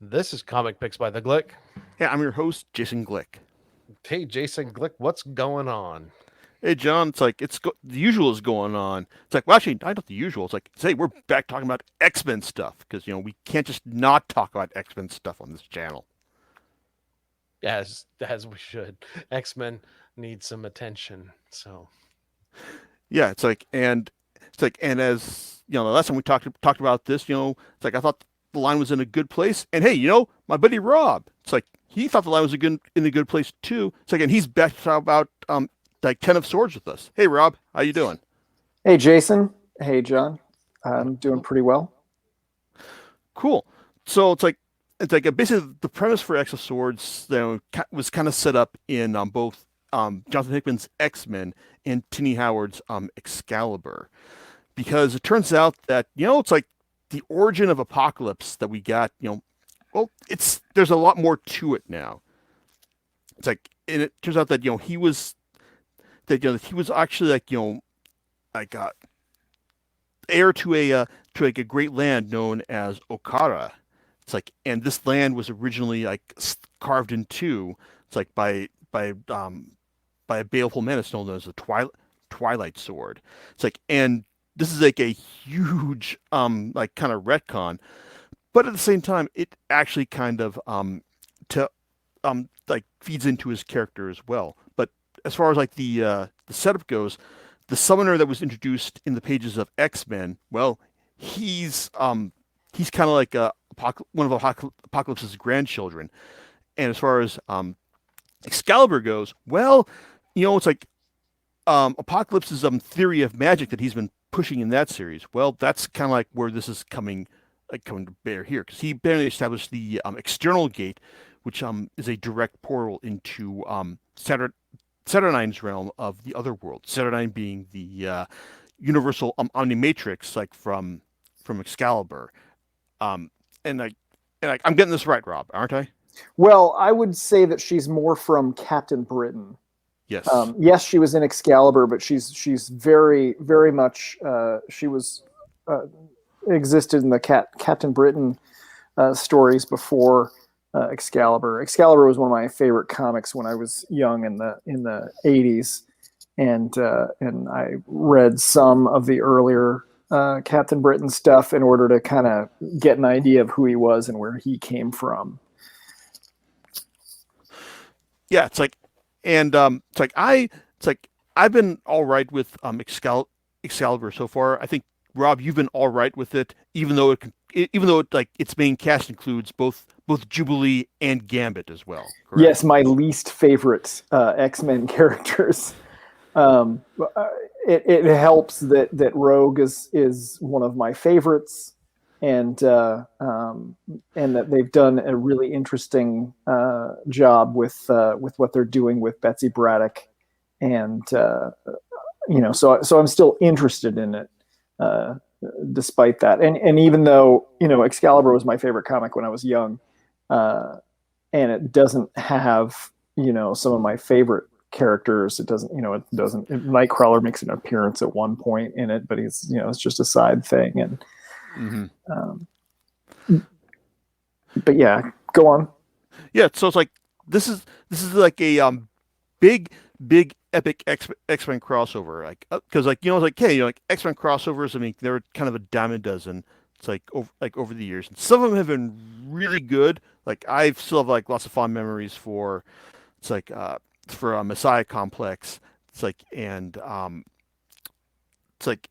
This is Comic Picks by the Glick. Hey, I'm your host, Jason Glick. Hey, Jason Glick, what's going on? Hey, John, the usual is going on. It's like, well, actually, not the usual. It's like, say, we're back talking about X-Men stuff because, we can't just not talk about X-Men stuff on this channel. As we should. X Men need some attention. So Yeah, and as the last time we talked about this, it's like I thought the line was in a good place, and hey, my buddy Rob, it's like he thought the line was in a good place too. It's like, and he's back to talk about like Ten of Swords with us. Hey, Rob, how you doing? Hey, Jason. Hey, John. I'm doing pretty well. Cool. So it's like basically the premise for X of Swords was kind of set up in both Jonathan Hickman's X-Men and Tini Howard's Excalibur, because it turns out that it's like the origin of Apocalypse that we got. Well, it's there's a lot more to it now. It's like, and it turns out that he was actually like heir to like a great land known as Okara. It's like, and this land was originally like carved in two. It's like by a baleful menace known as the Twilight Sword. It's like, and this is like a huge like kind of retcon, but at the same time, it actually kind of to like feeds into his character as well. But as far as like the setup goes, the summoner that was introduced in the pages of X-Men, well, he's kind of like one of Apocalypse's grandchildren. And as far as Excalibur goes, well, it's like Apocalypse's theory of magic that he's been pushing in that series. Well, that's kind of like where this is coming to bear here, because he barely established the external gate, which is a direct portal into Saturnine's realm of the other world. Saturnine being the universal omnimatrix, like from Excalibur. Um, and I'm getting this right, Rob, aren't I? Well, I would say that she's more from Captain Britain. Yes. Yes, she was in Excalibur, but she's very, very much she was uh, existed in the Captain Britain stories before Excalibur. Excalibur was one of my favorite comics when I was young in the 80s, and I read some of the earlier Captain Britain stuff in order to kind of get an idea of who he was and where he came from. Yeah, it's like I've been all right with Excalibur so far. I think, Rob, you've been all right with it, even though like its main cast includes both Jubilee and Gambit as well. Yes, Correct? my least favorite X-Men characters. Um, it helps that Rogue is one of my favorites, and that they've done a really interesting job with what they're doing with Betsy Braddock, and so I'm still interested in it. Uh, Despite that, and even though Excalibur was my favorite comic when I was young, uh, and it doesn't have some of my favorite characters. It doesn't. Nightcrawler makes an appearance at one point in it, but he's it's just a side thing. And Mm-hmm. um, but yeah, go on. Yeah, so it's like this is like a big epic X-Men crossover, like because it's like, hey, like X-Men crossovers. I mean, they're kind of a dime a dozen. It's like over the years, and some of them have been really good. Like I still have like lots of fond memories for it's like for Messiah Complex. It's like, and it's like,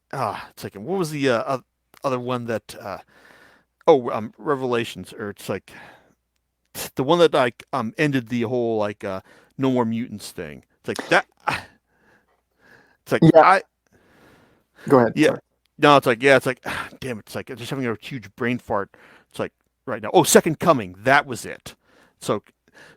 what was the other one that Revelations, or it's like the one that like ended the whole like no more mutants thing. It's like that. It's like Yeah, I go ahead. yeah. Sorry. No, it's like, yeah, it's like, damn it, it's like I'm just having a huge brain fart. It's like right now. Oh, Second Coming, that was it. So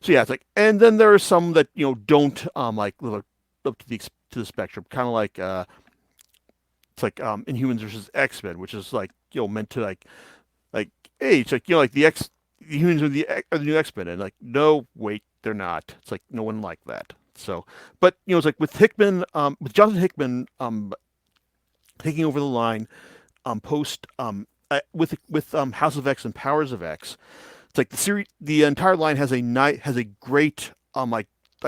so yeah, it's like, and then there are some that don't like live up to the spectrum, kind of like it's like Inhumans versus X-Men, which is like meant to like, hey, it's like like the humans are the new X-Men, and like, no, wait, they're not. It's like no one liked that. So, but it's like with Jonathan Hickman taking over the line post with House of X and Powers of X. it's like the entire line has a great like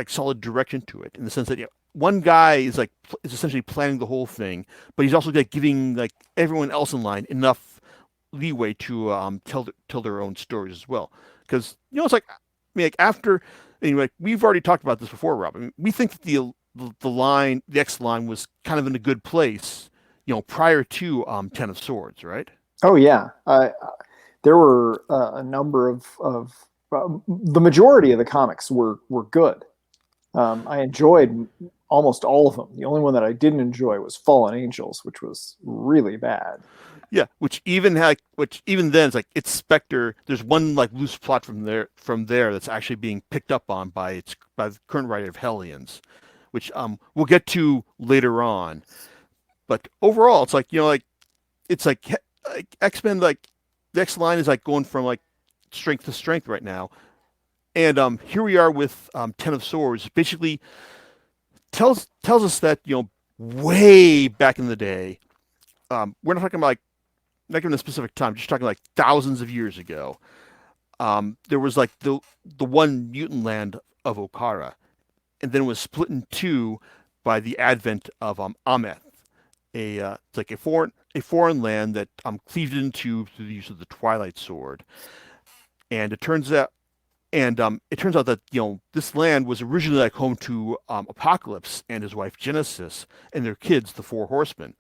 solid direction to it in the sense that one guy is essentially planning the whole thing, but he's also like giving like everyone else in line enough leeway to tell their own stories as well. Because it's like, I mean, like after, anyway, we've already talked about this before, Rob. I mean, we think that the X line was kind of in a good place, prior to Ten of Swords, right? Oh yeah, there were a number of the majority of the comics were good. I enjoyed almost all of them. The only one that I didn't enjoy was Fallen Angels, which was really bad. Yeah, which even then it's like it's Spectre. There's one like loose plot from there that's actually being picked up on by the current writer of Hellions, which we'll get to later on. But overall, it's like it's like X-Men, like the X line is like going from like strength to strength right now. And here we are with Ten of Swords. Basically, tells us that way back in the day, we're not talking about like not given a specific time, just talking like thousands of years ago. There was like the one mutant land of Okara, and then it was split in two by the advent of Ameth, it's like a foreign land that cleaved into through the use of the Twilight Sword. And it turns out that this land was originally like home to Apocalypse and his wife Genesis and their kids, the Four Horsemen.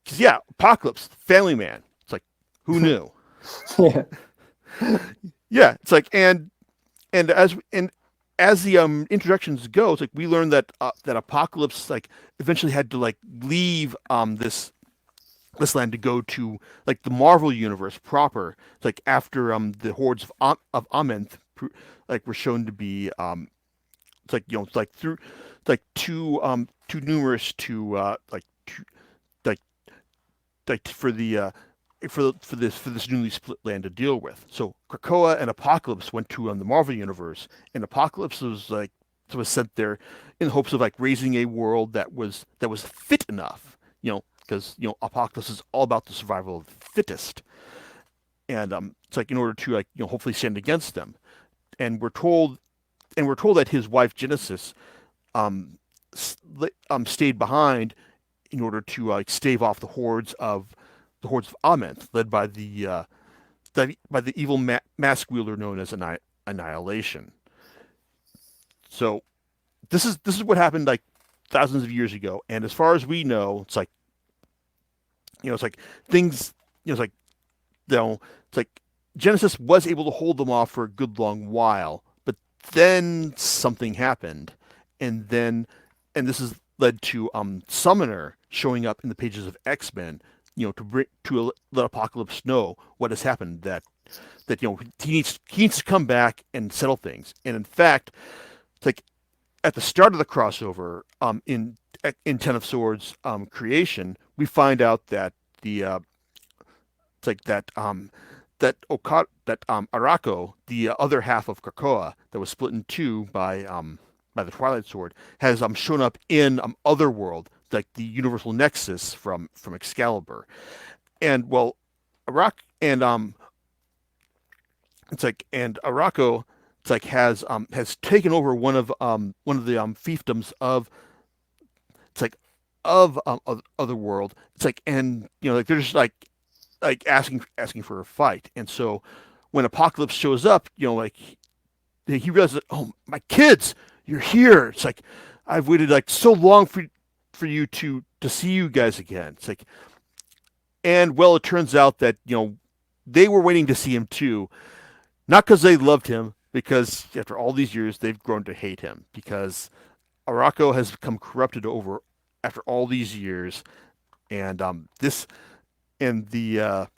Because yeah, Apocalypse, family man. It's like, who knew? Yeah. Yeah, it's like and as the introductions go, it's like we learned that Apocalypse like eventually had to like leave this land to go to like the Marvel universe proper. It's like after the hordes of Amenth like were shown to be it's like it's like through it's like too numerous to like for this newly split land to deal with. So Krakoa and Apocalypse went to the Marvel universe, and Apocalypse was sent there in hopes of like raising a world that was fit enough, because Apocalypse is all about the survival of the fittest, and it's like in order to like hopefully stand against them, and we're told that his wife Genesis stayed behind in order to like stave off the hordes of Ament, led by the evil mask wielder known as Annihilation. So this is what happened like thousands of years ago, and as far as we know, it's like it's like things it's like it's like Genesis was able to hold them off for a good long while, but then something happened, and this has led to Summoner showing up in the pages of X-Men, let Apocalypse know what has happened. That he needs to come back and settle things. And in fact, it's like at the start of the crossover, in Ten of Swords creation, we find out that it's like that Arako, the other half of Krakoa that was split in two by the Twilight Sword, has shown up in Otherworld, like the universal nexus from Excalibur. And well, Arak and it's like and Arako, it's like has taken over one of the fiefdoms of it's like of Otherworld. It's like, and like they're just like asking for a fight. And so when Apocalypse shows up, like he realizes that, oh, my kids, you're here. It's like I've waited like so long for you to see you guys again. It's like, and well, it turns out that they were waiting to see him too, not because they loved him, because after all these years they've grown to hate him because Arako has become corrupted over after all these years, and this and the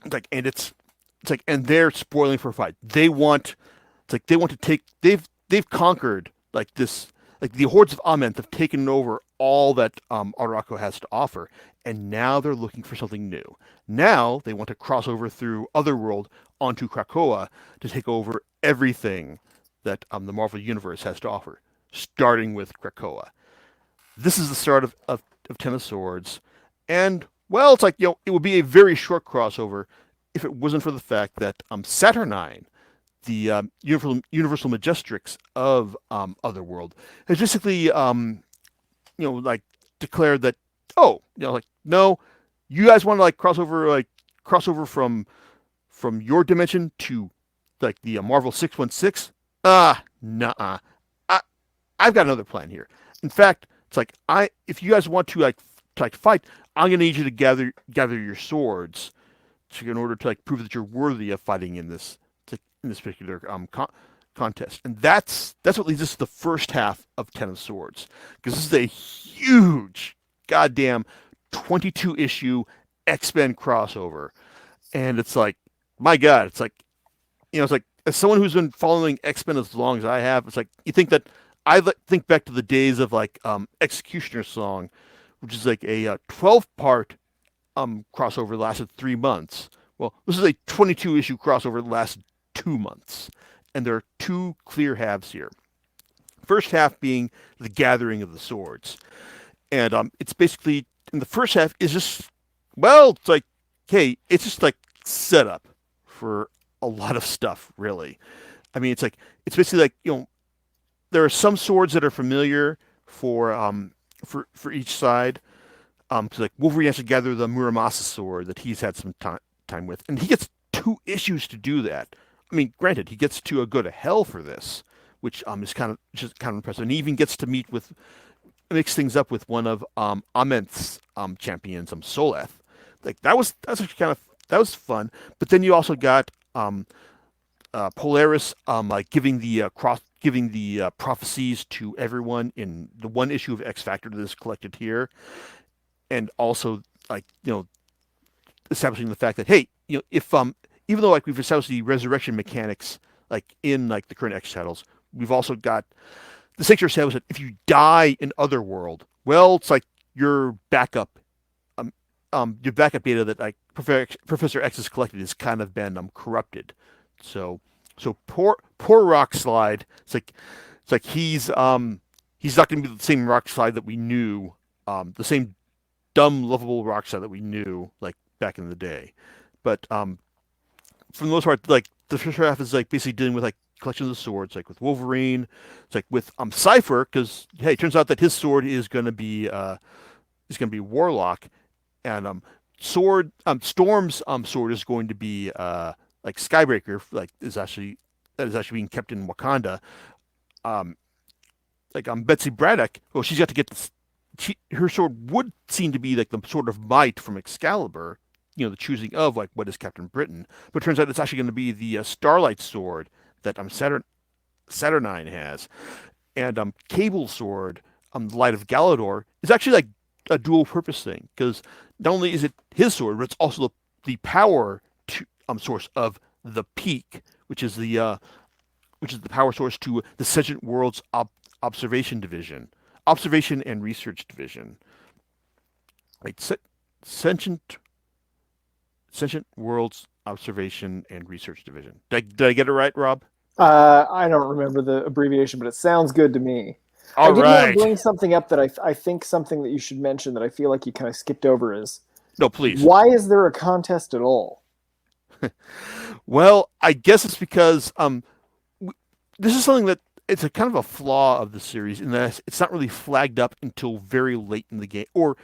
it's like and they're spoiling for a fight. They want to take they've conquered like this, like the hordes of Amenth have taken over all that Arako has to offer, and now they're looking for something new. Now they want to cross over through Otherworld onto Krakoa to take over everything that the Marvel Universe has to offer, starting with Krakoa. This is the start of Ten of Swords, and well, it's like it would be a very short crossover if it wasn't for the fact that Saturnine, the universal magistrix of Otherworld, has basically like declared that, oh, like, no, you guys want to like crossover from your dimension to like the Marvel 616. Nah, I've got another plan here. In fact, it's like, if you guys want to fight, I'm gonna need you to gather your swords in order to like prove that you're worthy of fighting in this particular contest. And that's what leads us to the first half of Ten of Swords, because this is a huge goddamn 22 issue X-Men crossover. And it's like, my God, it's like, it's like, as someone who's been following X-Men as long as I have, it's like, you think that think back to the days of like Executioner Song, which is like a 12-part crossover that lasted 3 months. Well, this is a 22 issue crossover that lasted 2 months, and there are two clear halves here. First half being the gathering of the swords, and it's basically, in the first half is just, well, it's like, hey, it's just like setup for a lot of stuff, really. I mean, it's basically like, there are some swords that are familiar for each side. So like Wolverine has to gather the Muramasa sword that he's had some time with, and he gets 2 issues to do that. I mean, granted, he gets to go to hell for this, which is kind of impressive, and he even gets to mix things up with one of Amenth's champions, Soleth. Like that's actually that was fun. But then you also got Polaris like giving the prophecies to everyone in the one issue of X Factor that is collected here, and also like establishing the fact that, hey, if even though like we've established the resurrection mechanics like in like the current X titles, we've also got the Sanctuary established that if you die in Otherworld, well, it's like your backup data that like Professor X has collected has kind of been corrupted. So poor Rockslide. It's like he's not going to be the same Rockslide that we knew, the same dumb lovable Rockslide that we knew like back in the day. But for the most part, like the first half is like basically dealing with like collections of swords, like with Wolverine. It's like with Cypher, because hey, it turns out that his sword is going to be Warlock, and Storm's sword is going to be like Skybreaker, like is actually being kept in Wakanda. Betsy Braddock, well, she's got to get this. Her sword would seem to be like the sort of might from Excalibur, the choosing of like what is Captain Britain, but it turns out it's actually going to be the Starlight sword that Saturnine has, and Cable's sword, the Light of Galador, is actually like a dual purpose thing, because not only is it his sword, but it's also the power source of the Peak, which is the power source to the Sentient Worlds Observation and Research Division. Right, Sentient Worlds Observation and Research Division. Did I get it right, Rob? I don't remember the abbreviation, but it sounds good to me. All I did right. want to bring something up that I think something that you should mention that I feel like you kind of skipped over is, no, please. Why is there a contest at all? Well, I guess it's because this is something that it's a kind of a flaw of the series in that it's not really flagged up until very late in the game, or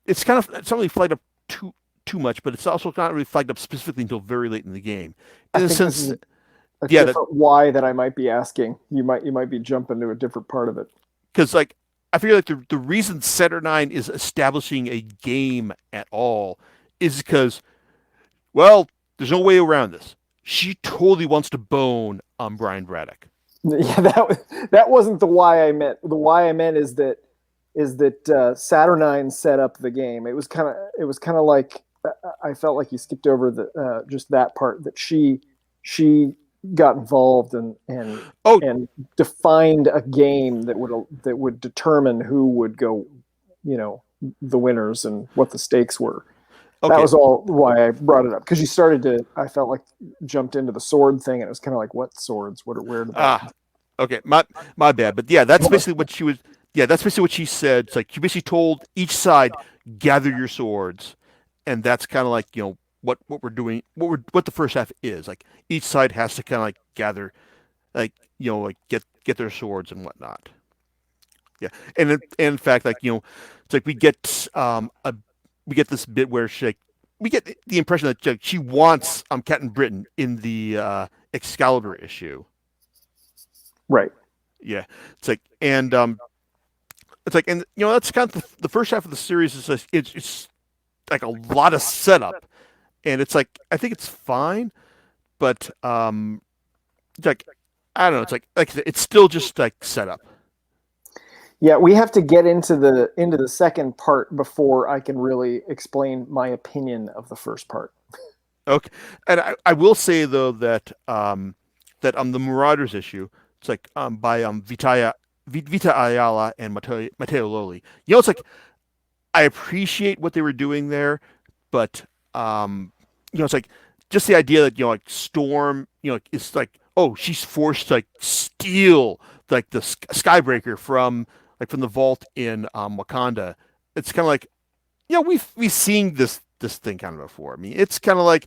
it's not really flagged up too much, but it's also not really flagged up specifically until very late in the game. In a sense, why that I might be asking. You might be jumping to a different part of it. Because like I figure like the reason Saturnine is establishing a game at all is because, well, there's no way around this. She totally wants to bone Brian Braddock. Yeah, that wasn't the why I meant. The why I meant is that Saturnine set up the game. It was kind of like I felt like you skipped over the just that part, that she got involved and defined a game that would determine who would go, the winners and what the stakes were. Okay. That was all why I brought it up, because you started to, I felt like, jumped into the sword thing, and it was kind of like, what swords? Where did that? Okay, my bad. But yeah, that's basically what she was. Yeah, that's basically what she said. It's like she basically told each side, gather your swords, and that's kind of like what we're doing, what the first half is. Like each side has to kind of like gather, like like get their swords and whatnot. Yeah, and in fact, like it's like we get this bit where we get the impression that she wants Captain Britain in the Excalibur issue. Right. Yeah, it's like and that's kind of the first half of the series is just, it's like a lot of setup, and it's like I think it's fine, but it's like I don't know, it's like I said, it's still just like setup. Yeah, we have to get into the second part before I can really explain my opinion of the first part. Okay, and I will say though that the Marauders issue, it's like by Vita Ayala and Mateo Loli. It's like I appreciate what they were doing there, but it's like just the idea that like Storm, it's like oh she's forced to like steal like the Skybreaker from the vault in Wakanda. It's kind of like we've seen this thing kind of before. I mean, it's kind of like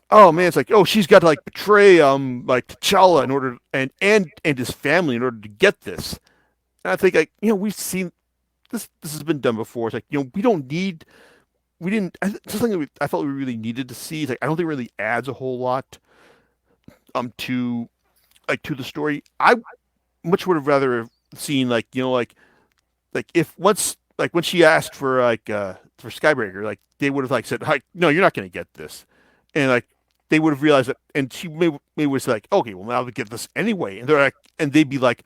oh man, it's like oh she's got to like betray like T'Challa in order and his family in order to get this. And I think like we've seen this has been done before. It's like we didn't it's something that I felt we really needed to see. It's like I don't think it really adds a whole lot to to the story. I much would have rather have seen like if once like when she asked for Skybreaker, like they would have like said like no you're not going to get this, and like they would have realized that, and she may was like okay well now we get this anyway, and they're like and they'd be like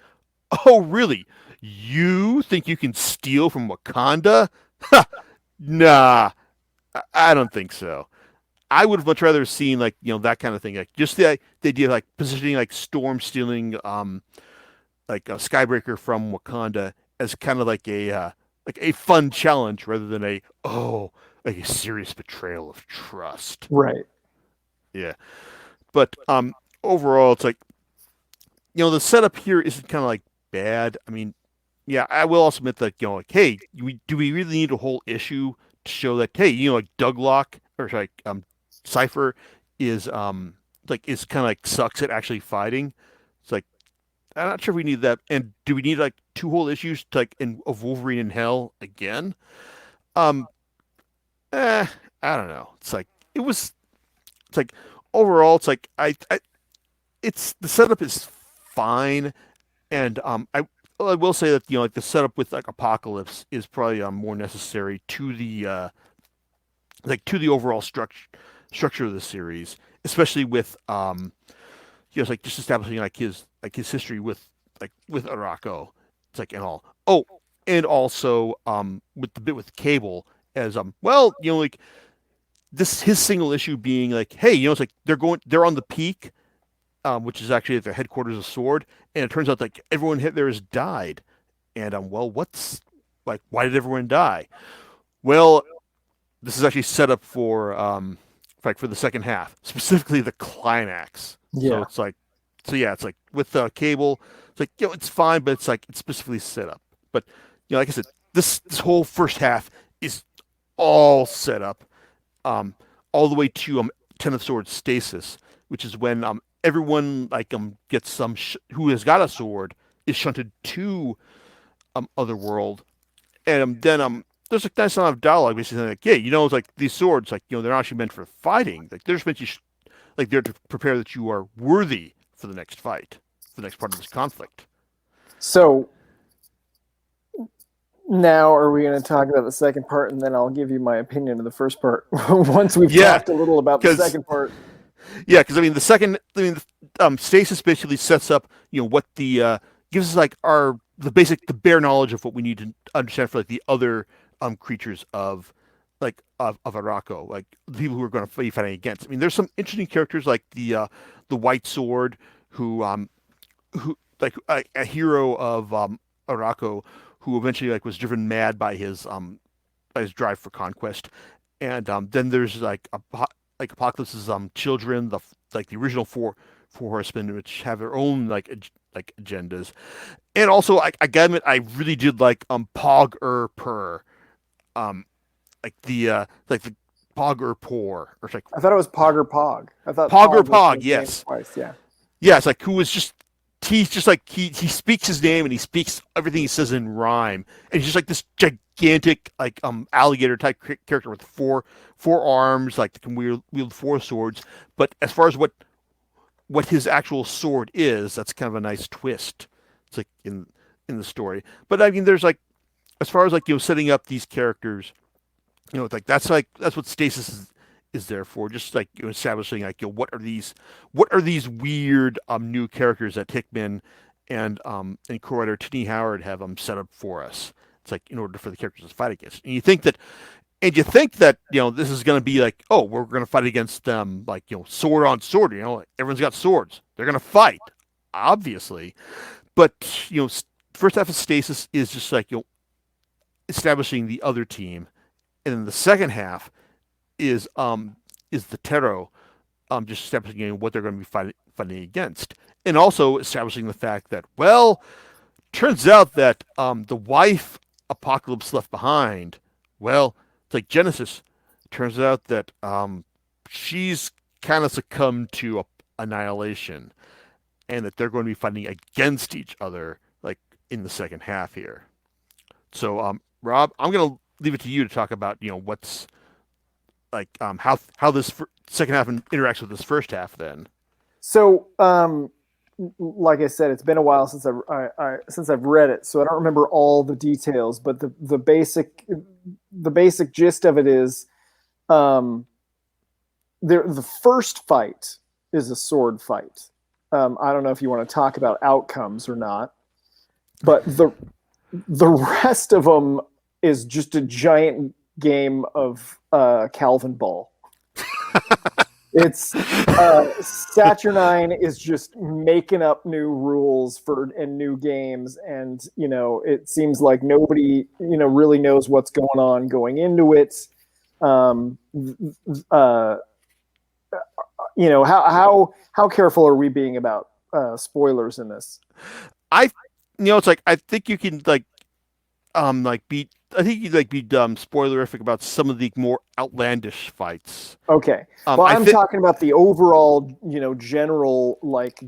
oh really you think you can steal from Wakanda? Nah, I don't think so. I would have much rather seen like that kind of thing, like just the idea of like positioning like Storm stealing like a Skybreaker from Wakanda as kind of like a fun challenge rather than like a serious betrayal of trust. Right. Yeah, but overall it's like the setup here isn't kind of like bad. I mean, yeah, I will also admit that like hey, do we really need a whole issue to show that hey like Douglock or like Cypher is kind of like sucks at actually fighting. It's like I'm not sure if we need that. And do we need like two whole issues to, like of Wolverine in Hell again? Um, eh, I don't know. It's like it was. It's like overall, it's like it's the setup is fine, and I will say that like the setup with like Apocalypse is probably more necessary to the to the overall structure of the series, especially with it's like just establishing like his history with Araco. It's like and all. Oh, and also with the bit with Cable as well, like this his single issue being like, hey, it's like they're on the peak, which is actually at the headquarters of Sword, and it turns out like everyone hit there has died. And well, what's like why did everyone die? Well, this is actually set up for like for the second half, specifically the climax. So Yeah. it's like, so yeah, it's like with Cable, it's like it's fine, but it's like it's specifically set up. But like I said, this whole first half is all set up, um, all the way to Ten of Swords stasis, which is when everyone like gets who has got a sword is shunted to Otherworld, and then there's a nice amount of dialogue basically like, yeah, it's like these swords, like they're not actually meant for fighting. Like they're just meant like they're to prepare that you are worthy for the next fight, for the next part of this conflict. So now are we going to talk about the second part, and then I'll give you my opinion of the first part once we've talked a little about the second part. Yeah, because I mean the stasis basically sets up what the gives us like the bare knowledge of what we need to understand for like the other creatures of Araco, like the people who are going to be fighting against. I mean, there's some interesting characters like the White Sword, who like a hero of Araco, who eventually like was driven mad by his drive for conquest, and then there's like Apocalypse's children, the original four horsemen, which have their own like agendas, and also I gotta admit I really did like Pog Per, like the Pog or Por, or it's like I thought it was Pog or Pog. I thought Pog or Pog was Pog. his name Yes, twice. Yeah. yeah. It's like who was just he's just like he speaks his name and he speaks everything he says in rhyme, and he's just like this gigantic like alligator type character with four arms, like that can wield four swords. But as far as what his actual sword is, that's kind of a nice twist. It's like in the story. But I mean, there's like as far as like setting up these characters, it's like that's what Stasis is there for, just like establishing like what are these weird new characters that Hickman and co-writer Tini Howard have set up for us. It's like in order for the characters to fight against, and you think that this is going to be like, oh, we're going to fight against them like sword on sword. Everyone's got swords, they're going to fight, obviously. But first half of Stasis is just like establishing the other team, and then the second half is the Tero just establishing what they're going to be fighting against, and also establishing the fact that, well, turns out that the wife Apocalypse left behind, well, it's like Genesis. Turns out that she's kind of succumbed to annihilation, and that they're going to be fighting against each other like in the second half here. So, Rob, I'm going to leave it to you to talk about what's like how this second half interacts with this first half. Then, so like I said, it's been a while since I've read it, so I don't remember all the details. But the basic gist of it is, the first fight is a sword fight. I don't know if you want to talk about outcomes or not, but the rest of them is just a giant game of Calvinball. It's Saturnine is just making up new rules and new games, and it seems like nobody really knows what's going on going into it. How careful are we being about spoilers in this? It's like I think you can be spoilerific about some of the more outlandish fights. Okay. Well, I'm talking about the overall, general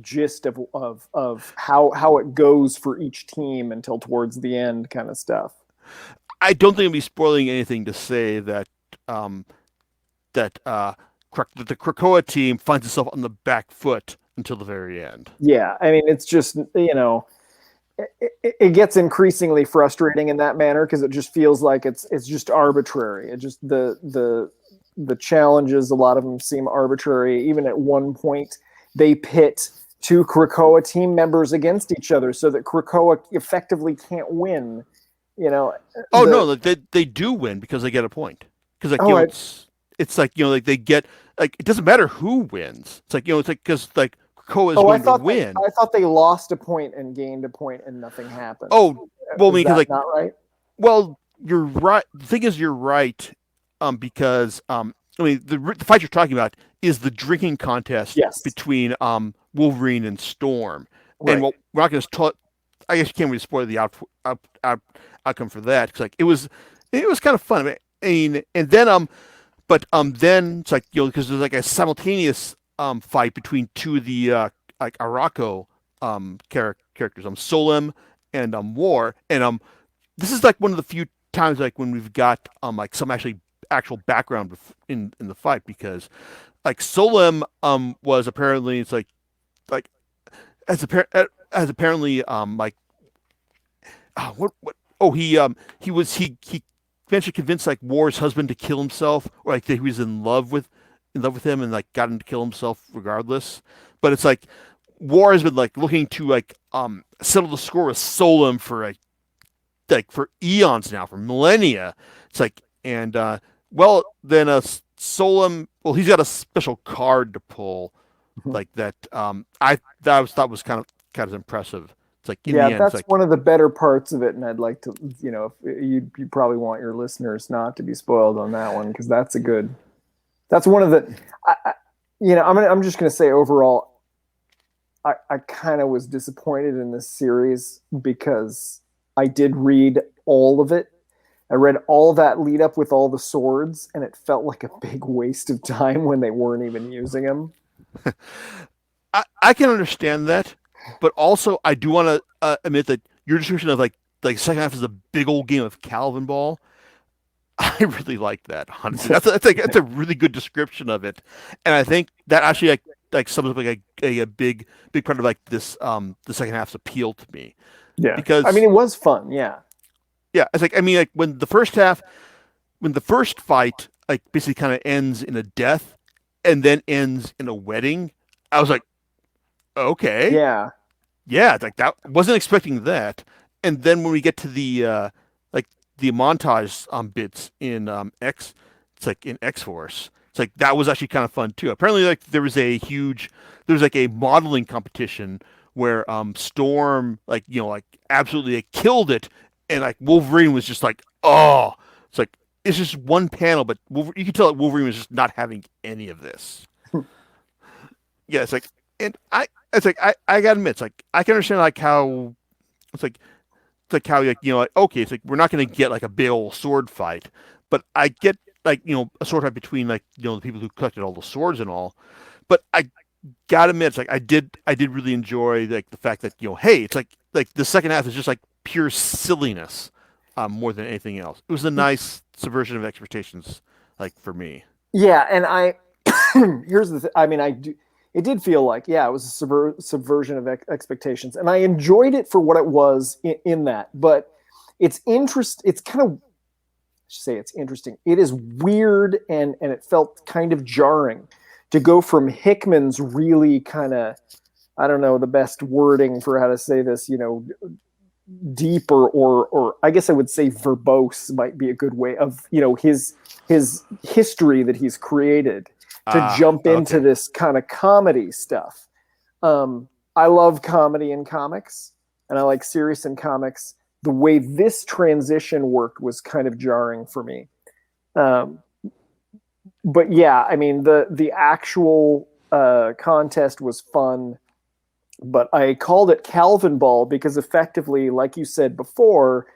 gist of how it goes for each team until towards the end, kind of stuff. I don't think I'll be spoiling anything to say that the Krakoa team finds itself on the back foot until the very end. Yeah, I mean, it's just it gets increasingly frustrating in that manner because it just feels like it's just arbitrary. It just the challenges, a lot of them seem arbitrary. Even at one point, they pit two Krakoa team members against each other so that Krakoa effectively can't win. No, they do win because they get a point. Because it's like they get it doesn't matter who wins. It's like because Krakoa is going to win. I thought they lost a point and gained a point and nothing happened. Oh, well, because not right. Well, you're right. The thing is, you're right. Because the fight you're talking about is the drinking contest between Wolverine and Storm. Right. And we're not going to. I guess you can't really spoil the outcome for that because it was kind of fun. I mean, and then then it's like because there's like a simultaneous fight between two of the Araco characters, Solem and War, and this is like one of the few times when we've got some actual background in the fight, because Solem was apparently apparently he eventually convinced War's husband to kill himself, or that he was in love with him and got him to kill himself regardless. But it's War has been looking to settle the score with Solem for for eons now, for millennia. It's then Solem, well, he's got a special card to pull that I thought was kind of impressive. It's in the end, that's one of the better parts of it, and I'd like to, if you probably want your listeners not to be spoiled on that one, because that's one of the, I'm just going to say overall, I kind of was disappointed in this series because I did read all of it, I read all that lead up with all the swords, and it felt like a big waste of time when they weren't even using them. I can understand that, but also I do want to admit that your description of like second half is a big old game of Calvinball. I really like that. Honestly, that's a really good description of it, and I think that actually like sums up like a big part of like this the second half's appeal to me Yeah, I mean because it was fun. Yeah, yeah, it's like I mean like when the first fight like basically kind of ends in a death and then ends in a wedding, I was like, okay, yeah, yeah, it's like that wasn't expecting that. And then when we get to the like the montage bits in X, it's like in X Force. It's like that was actually kind of fun too. Apparently, like there was like a modeling competition where Storm like like absolutely like, killed it, and like Wolverine was just like oh, it's like it's just one panel, but you can tell that Wolverine was just not having any of this. Yeah, it's like and it's like I gotta admit, it's like I can understand like how it's like how like like okay, it's like we're not going to get like a big old sword fight, but I get like a sword fight between like the people who collected all the swords and all. But I gotta admit, it's like I did really enjoy like the fact that hey, it's like the second half is just like pure silliness, more than anything else. It was a nice subversion of expectations, like for me. yeah. And I here's the I mean I do. It did feel like yeah, it was a subversion of expectations, and I enjoyed it for what it was in that. But it's interest. It's kind of I should say it's interesting. It is weird, and it felt kind of jarring to go from Hickman's really kind of I don't know the best wording for how to say this, deep or I guess I would say verbose might be a good way of his history that he's created to Ah, jump into okay. this kind of comedy stuff. I love comedy in comics, and I like serious in comics. The way this transition worked was kind of jarring for me. Um, but yeah, I mean the actual contest was fun, but I called it Calvinball because effectively, like you said before,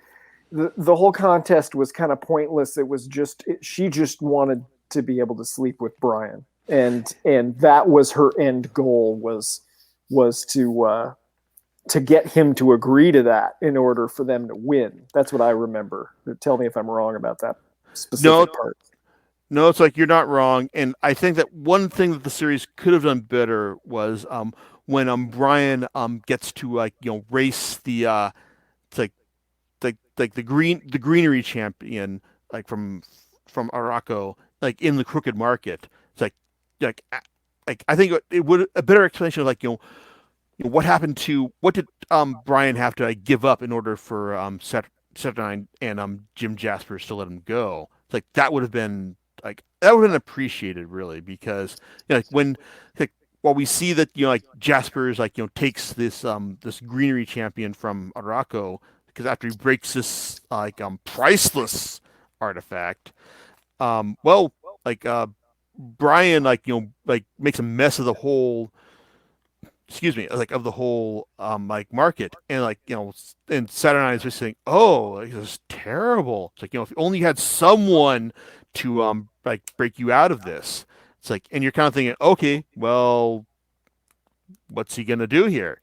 the whole contest was kind of pointless. It was just she just wanted to be able to sleep with Brian, and that was her end goal was to get him to agree to that in order for them to win. That's what I remember. Tell me if I'm wrong about that No, specific part. no, it's like you're not wrong, and I think that one thing that the series could have done better was when Brian gets to like race the it's like the greenery champion like from Araco like in the crooked market. It's like like I think it would a better explanation of like what happened to what did Brian have to like, give up in order for Saturnine and Jim Jaspers to let him go. It's like that would have been like that would have been appreciated really because like when like while we see that like Jaspers like takes this greenery champion from Araco because after he breaks this like priceless artifact well like Brian like like makes a mess of the whole excuse me, like of the whole like market, and like and Saturn is just saying, "Oh, like, this is terrible." It's like if only you had someone to like break you out of this. It's like, and you're kind of thinking, okay, well, what's he gonna do here?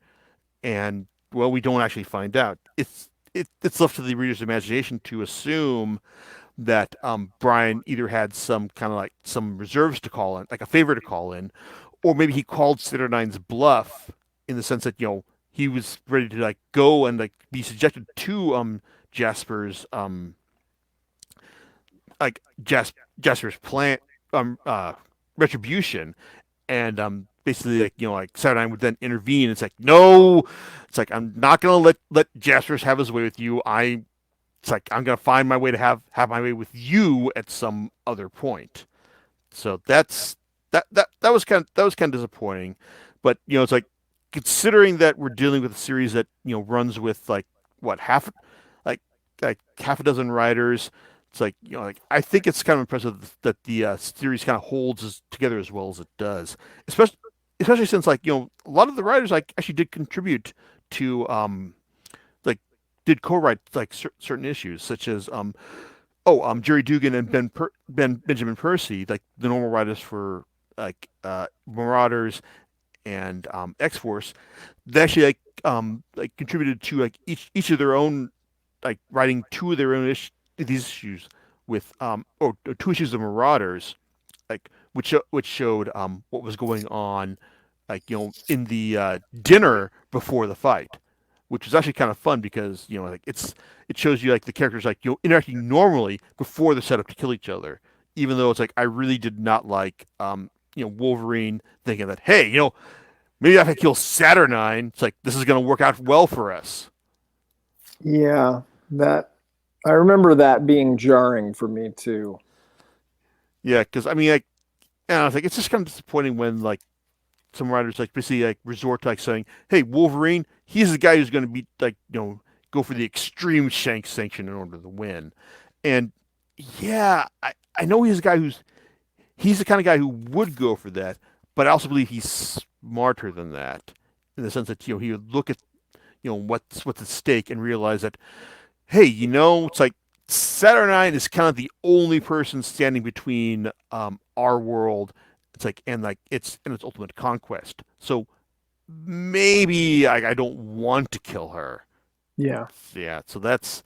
And well, we don't actually find out. It's left to the reader's imagination to assume that Brian either had some kind of like some reserves to call in, like a favor to call in, or maybe he called Citternine's bluff in the sense that he was ready to like go and like be subjected to Jasper's like Jasper's plan retribution, and basically like like Saturnine would then intervene. It's like no, it's like I'm not gonna let Jasper's have his way with you. It's like I'm gonna find my way to have my way with you at some other point. So that was kind of disappointing, but it's like considering that we're dealing with a series that runs with like what like half a dozen writers. It's like like I think it's kind of impressive that the series kind of holds together as well as it does, especially since like a lot of the writers like actually did contribute to like did co-write like certain issues such as Jerry Dugan and Benjamin Percy, like the normal writers for like Marauders and X Force, they actually like contributed to like each of their own, like writing two of their own these issues with or two issues of Marauders, like which showed what was going on, like in the dinner before the fight, which was actually kind of fun because like it shows you like the characters like interacting normally before they're set up to kill each other, even though it's like I really did not like Wolverine thinking that, hey, maybe if I kill Saturnine, it's like this is going to work out well for us. Yeah, that I remember that being jarring for me too. Yeah, because I mean, like, I don't know, it's just kind of disappointing when like some writers like basically like resort to like saying, "Hey, Wolverine, he's the guy who's going to be like go for the extreme shank sanction in order to win." And yeah, I know he's a guy he's the kind of guy who would go for that, but I also believe he's smarter than that in the sense that he would look at what's at stake and realize that, hey, it's like Saturnine is kind of the only person standing between our world, it's like its ultimate conquest. So maybe I don't want to kill her. Yeah. Yeah, so that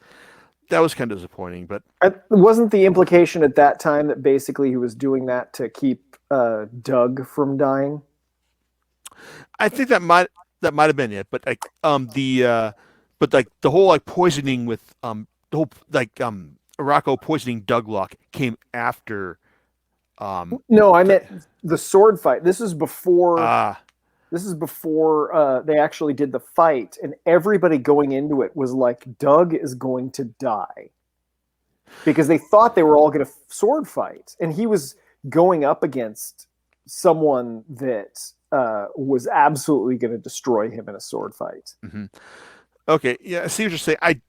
was kind of disappointing. But Wasn't the implication at that time that basically he was doing that to keep Doug from dying? I think that might have been it. But like but like the whole like poisoning with the whole like Araco poisoning Douglock came after No, I the, meant the sword fight. This is before. uh This is before they actually did the fight, and everybody going into it was like, Doug is going to die because they thought they were all going to sword fight, and he was going up against someone that was absolutely going to destroy him in a sword fight. mhm. Okay, yeah, I see what you're saying. I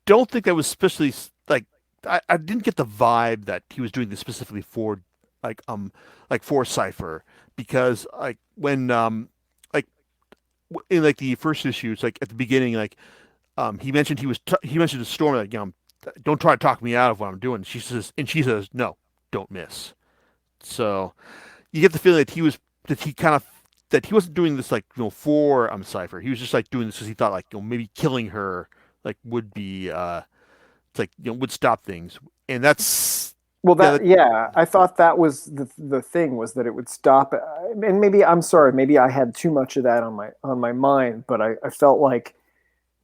don't think that was especially like I didn't get the vibe that he was doing this specifically for like for Cypher, because like when like in like the first issue, it's like at the beginning, like he mentioned he mentioned to Storm like don't try to talk me out of what I'm doing. She says no, don't miss. So you get the feeling that he kind of that he wasn't doing this like for Cypher. He was just like doing this because he thought like maybe killing her like would be it's like would stop things, and that's Well, yeah, I thought that was the thing, was that it would stop. And maybe I'm sorry, maybe I had too much of that on my mind, but I felt like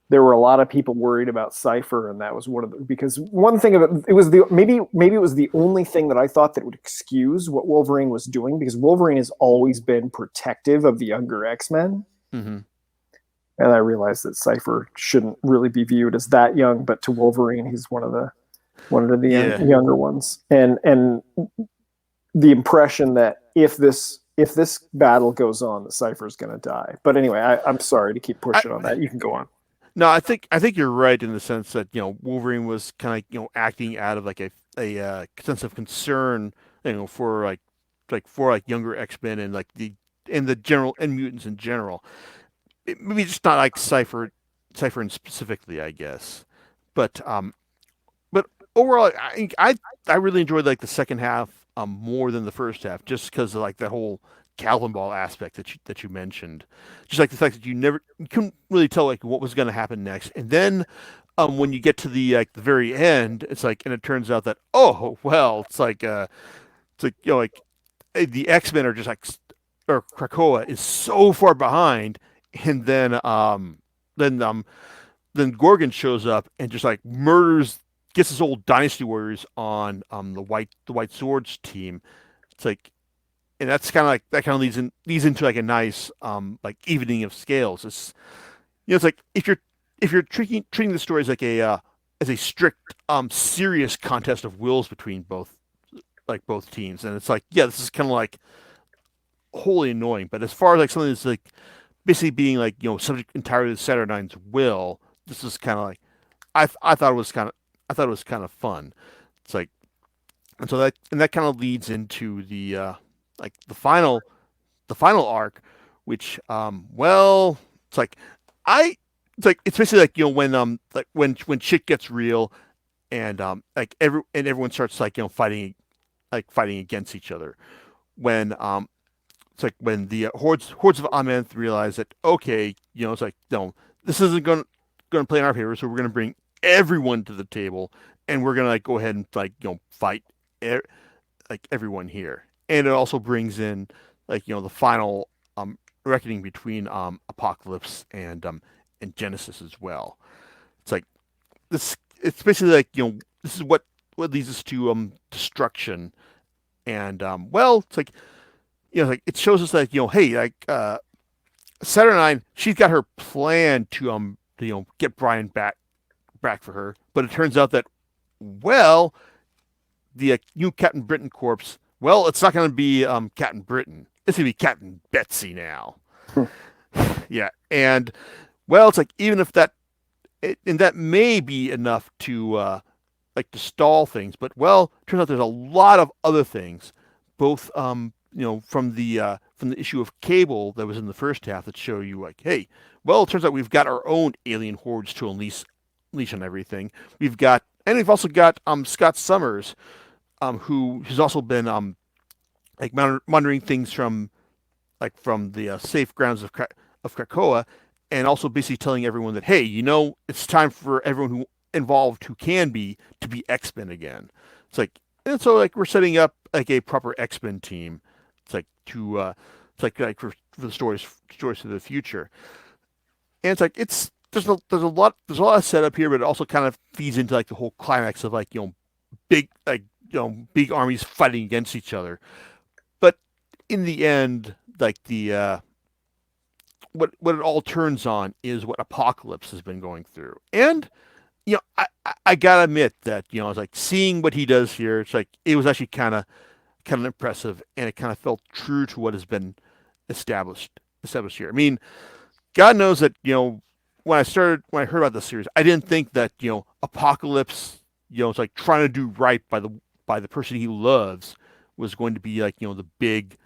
there were a lot of people worried about Cypher, and that was one of the, because one thing of it, it was the maybe it was the only thing that I thought that would excuse what Wolverine was doing, because Wolverine has always been protective of the younger X-Men. mm-hmm. And I realized that Cypher shouldn't really be viewed as that young, but to Wolverine, he's one of the Yeah. younger ones. And the impression that if this battle goes on, the Cypher's going to die. But anyway, I'm sorry to keep I, pushing on that. You can go on. no, I think you're right in the sense that Wolverine was kind of acting out of like a sense of concern for for like younger X-Men and like the general and mutants in general. Maybe just not like Cypher and specifically, I guess. But but overall, I really enjoyed like the second half more than the first half, just because of like that whole Calvinball aspect that you mentioned. Just like the fact that you couldn't really tell like what was going to happen next, and then when you get to the like the very end, it's like, and it turns out that, oh well, it's like like the X-Men are just like or Krakoa is so far behind, and then then Gorgon shows up and just like gets his old Dynasty Warriors on the White Swords team. It's like, and that's kind of like that kind of leads into like a nice like evening of scales. It's it's like if you're treating the story as like as a strict serious contest of wills between both teams, and it's like, yeah, this is kind of like wholly annoying. But as far as like something that's like basically being like subject entirely to Saturnine's will, this is kind of like I thought it was kind of fun. It's like, and so that kind of leads into the like the final arc, which well, I it's like it's basically like when like when shit gets real, and everyone starts like fighting against each other when it's like when the hordes of Amenth realize that okay, it's like no, this isn't going to play in our favor, so we're going to bring everyone to the table, and we're going to like go ahead and like fight like everyone here, and it also brings in like the final reckoning between Apocalypse and Genesis as well. It's like this. It's basically like this is what leads us to destruction, and well, it's like like it shows us that hey, like Saturnine, she's got her plan to get Brian back for her, but it turns out that well, the new Captain Britain corpse, well, it's not going to be Captain Britain. It's going to be Captain Betsy now. Yeah, and well, it's like even if and that may be enough to like to stall things, but well, it turns out there's a lot of other things, both from the issue of Cable that was in the first half that show you like, hey, well, it turns out we've got our own alien hordes to unleash on everything. We've also got Scott Summers, who's also been like monitoring things from the safe grounds of Krakoa, and also basically telling everyone that hey, it's time for everyone who involved who can be to be X-Men again. It's like and so like we're setting up like a proper X-Men team. It's like it's like for the stories of the future, and it's like there's a lot of setup here, but it also kind of feeds into like the whole climax of like big big armies fighting against each other. But in the end, like the what it all turns on is what Apocalypse has been going through, and I gotta admit that I was like seeing what he does here. It's like it was actually kind of impressive, and it kind of felt true to what has been established here. I mean, God knows that when I heard about this series, I didn't think that Apocalypse it's like trying to do right by the person he loves was going to be like the big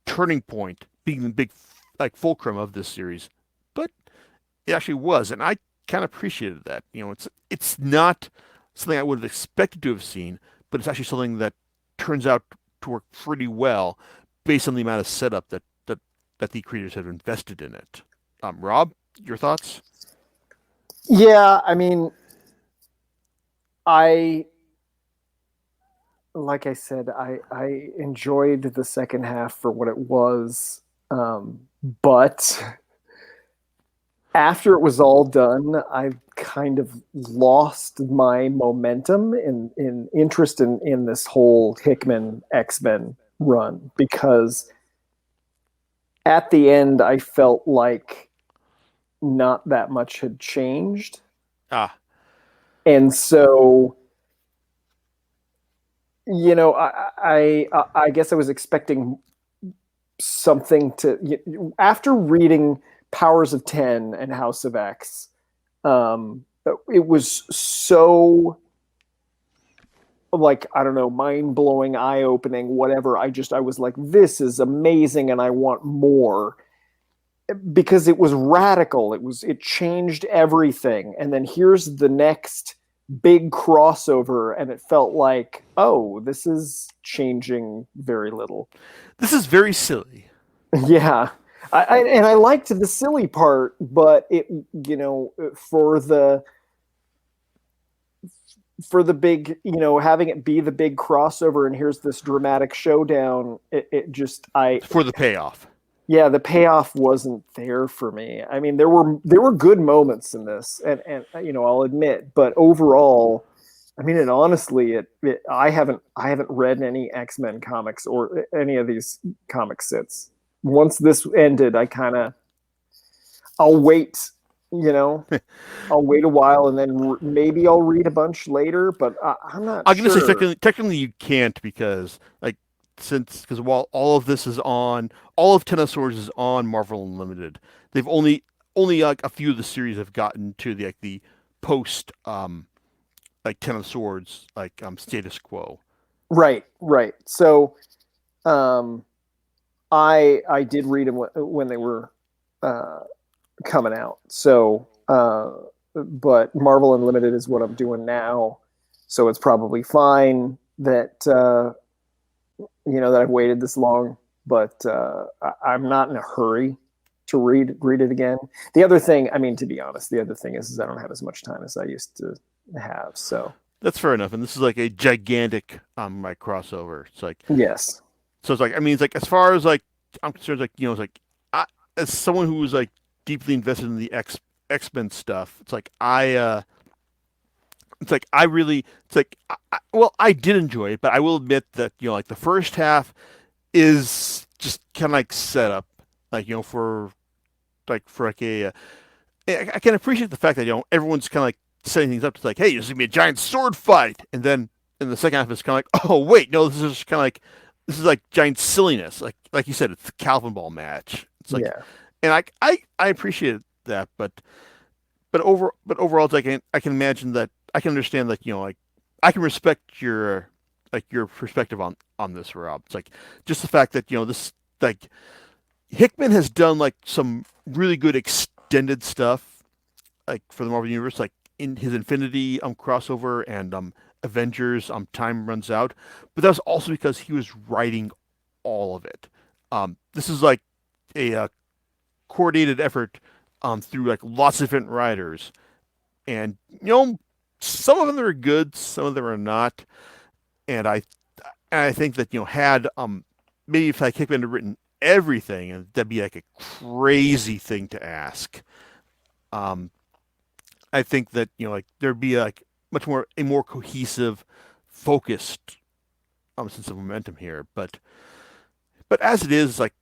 turning point, being the big like fulcrum of this series, but it actually was, and I kind of appreciated that. It's not something I would have expected to have seen, but it's actually something that turns out to work pretty well based on the amount of setup that the creators have invested in it. Rob, your thoughts? Yeah, I mean, like I said, I enjoyed the second half for what it was, but after it was all done, I kind of lost my momentum in interest in this whole Hickman X-Men run, because at the end I felt like not that much had changed. Ah, And so I guess I was expecting something after reading Powers of 10 and House of X. It was so like, I don't know, mind blowing, eye opening, whatever. I was like, this is amazing, and I want more, because it was radical. It changed everything. And then here's the next big crossover, and it felt like, oh, this is changing very little. this is very silly. Yeah. And I liked the silly part, but it, for the big, having it be the big crossover and here's this dramatic showdown, it just, For the payoff. yeah, the payoff wasn't there for me. I mean, there were good moments in this, and I'll admit, but overall, I mean, and honestly, I haven't read any X-Men comics or any of these comic sets. Once this ended, I'll wait, I'll wait a while, and then maybe I'll read a bunch later, but I'm not I'm gonna sure. say technically you can't because because while all of this is on, all of Ten of Swords is on Marvel Unlimited. They've only like a few of the series have gotten to the post like Ten of Swords status quo. Right. So, I did read them when they were coming out. So, but Marvel Unlimited is what I'm doing now. So it's probably fine that that I've waited this long, but I'm not in a hurry to read it again. The other thing, I mean, to be honest, the other thing is I don't have as much time as I used to have. So That's fair enough. And this is like a gigantic like crossover. It's like yes, so it's like I mean it's like as far as like I'm concerned, like it's like as someone who was like deeply invested in the X-Men stuff, it's like I really it's like well I did enjoy it, but I will admit that like the first half is just kind of like set up like for like I can appreciate the fact that everyone's kind of like setting things up to like, hey, there's gonna be a giant sword fight, and then in the second half it's kind of like, oh wait, no, this is like giant silliness, like you said, it's the Calvinball match. It's like, yeah, and I appreciate that, but overall, it's like I can imagine that I can understand like like I can respect your perspective on this, Rob. It's like just the fact that this like Hickman has done like some really good extended stuff like for the Marvel Universe, like in his Infinity crossover and Avengers Time Runs Out, but that was also because he was writing all of it. This is like a coordinated effort through like lots of different writers, and some of them are good, some of them are not, and I think that had maybe if like Hickman had written everything, and that'd be like a crazy thing to ask. Um, I think that like there'd be like a more cohesive, focused sense of momentum here. But as it is, like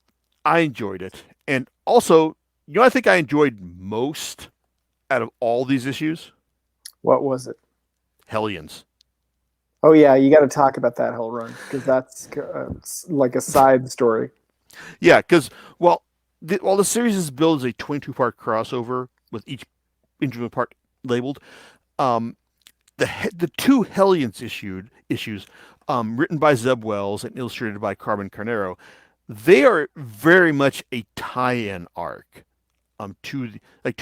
I enjoyed it, and also I think I enjoyed most out of all these issues, what was it? Hellions. Oh yeah, you got to talk about that whole run because that's like a side story. Yeah, because while the series is billed as a 22-part crossover with each individual part labeled, um, the two Hellions issues, written by Zeb Wells and illustrated by Carmen Carnero, they are very much a tie-in arc to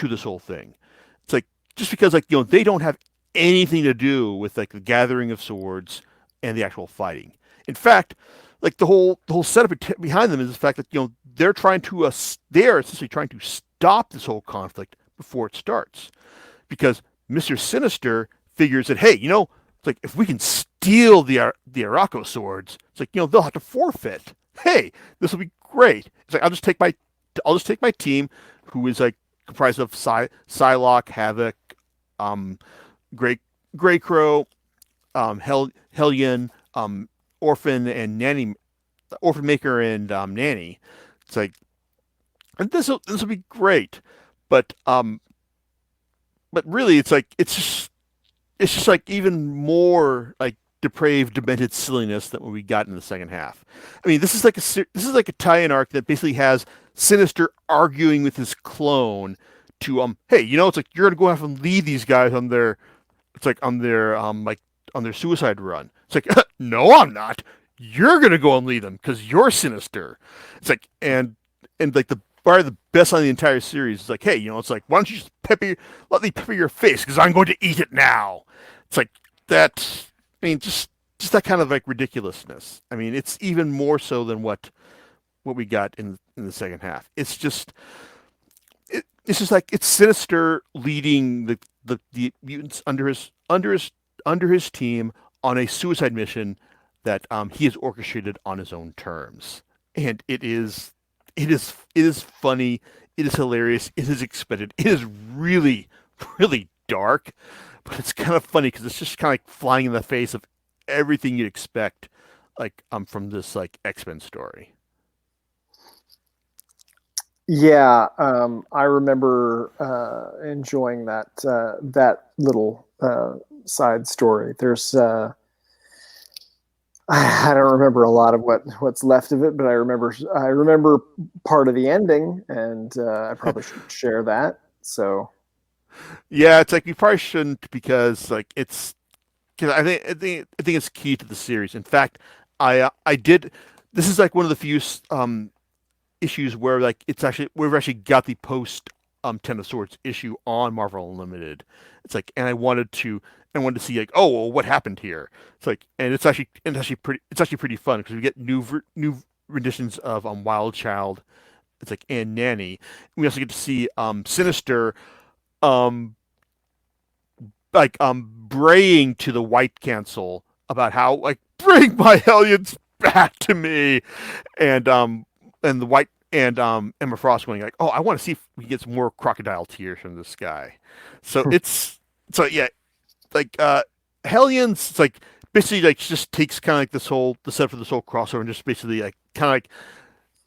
this whole thing. It's like just because like they don't have anything to do with like the gathering of swords and the actual fighting. In fact, like the whole setup behind them is the fact that they are essentially trying to stop this whole conflict before it starts because Mr. Sinister figures that hey, it's like if we can steal the Araco swords, it's like they'll have to forfeit. Hey, this will be great. It's like I'll just take my team, who is like comprised of Psylocke, Havoc, um, Grey Crow, Hellion, Orphan and Nanny, Orphan Maker and Nanny. It's like, and this will be great, but really, it's like it's just like even more like depraved, demented silliness than what we got in the second half. I mean, this is like a tie-in arc that basically has Sinister arguing with his clone to hey, it's like you're gonna go out and lead these guys on their on their suicide run. It's like no, I'm not. You're gonna go and lead them because you're Sinister. It's like and like the probably the best on the entire series is like, hey, it's like why don't you just let me pepper your face because I'm going to eat it now. It's like that. I mean, just that kind of like ridiculousness. I mean, it's even more so than what we got in the second half. It's just like it's Sinister leading the mutants under his team on a suicide mission that he has orchestrated on his own terms, and it is funny, it is hilarious, it is expected, it is really really dark, but it's kind of funny because it's just kind of like flying in the face of everything you'd expect like from this like X-Men story. Yeah, I remember enjoying that little side story. There's I don't remember a lot of what's left of it, but I remember part of the ending, and I probably should share that. So Yeah, it's like you probably shouldn't because like it's because I think it's key to the series. In fact, I did. This is like one of the few issues where like we've actually got the post Ten of Swords issue on Marvel Unlimited. It's like, and I wanted to see like, oh, well, what happened here? It's like, and it's actually pretty fun because we get new renditions of Wild Child. It's like and Nanny. We also get to see Sinister um braying to the White Cancel about how like bring my Hellions back to me, and the White and Emma Frost going like, oh, I want to see if we get some more crocodile tears from this guy. So yeah, like Hellions, it's like basically like just takes kind of like the set for this whole crossover and just basically like kind of like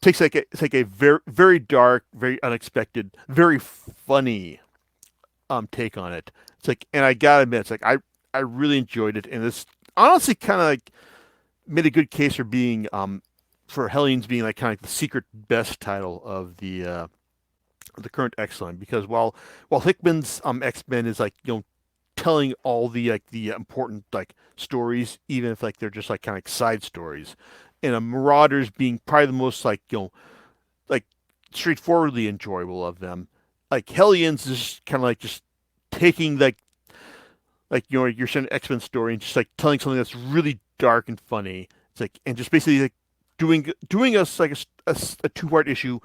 takes like it's like a very very dark, very unexpected, very funny take on it. It's like, and I gotta admit, it's like I really enjoyed it, and it's honestly kind of like made a good case for being for Hellions being like kind of like the secret best title of the current X line, because while Hickman's X-Men is like telling all the like the important like stories, even if like they're just like kind of like side stories, and Marauders being probably the most like like straightforwardly enjoyable of them. Like Hellions is kind of like just taking like your X-Men story and just like telling something that's really dark and funny. It's like, and just basically like doing us like a two-part issue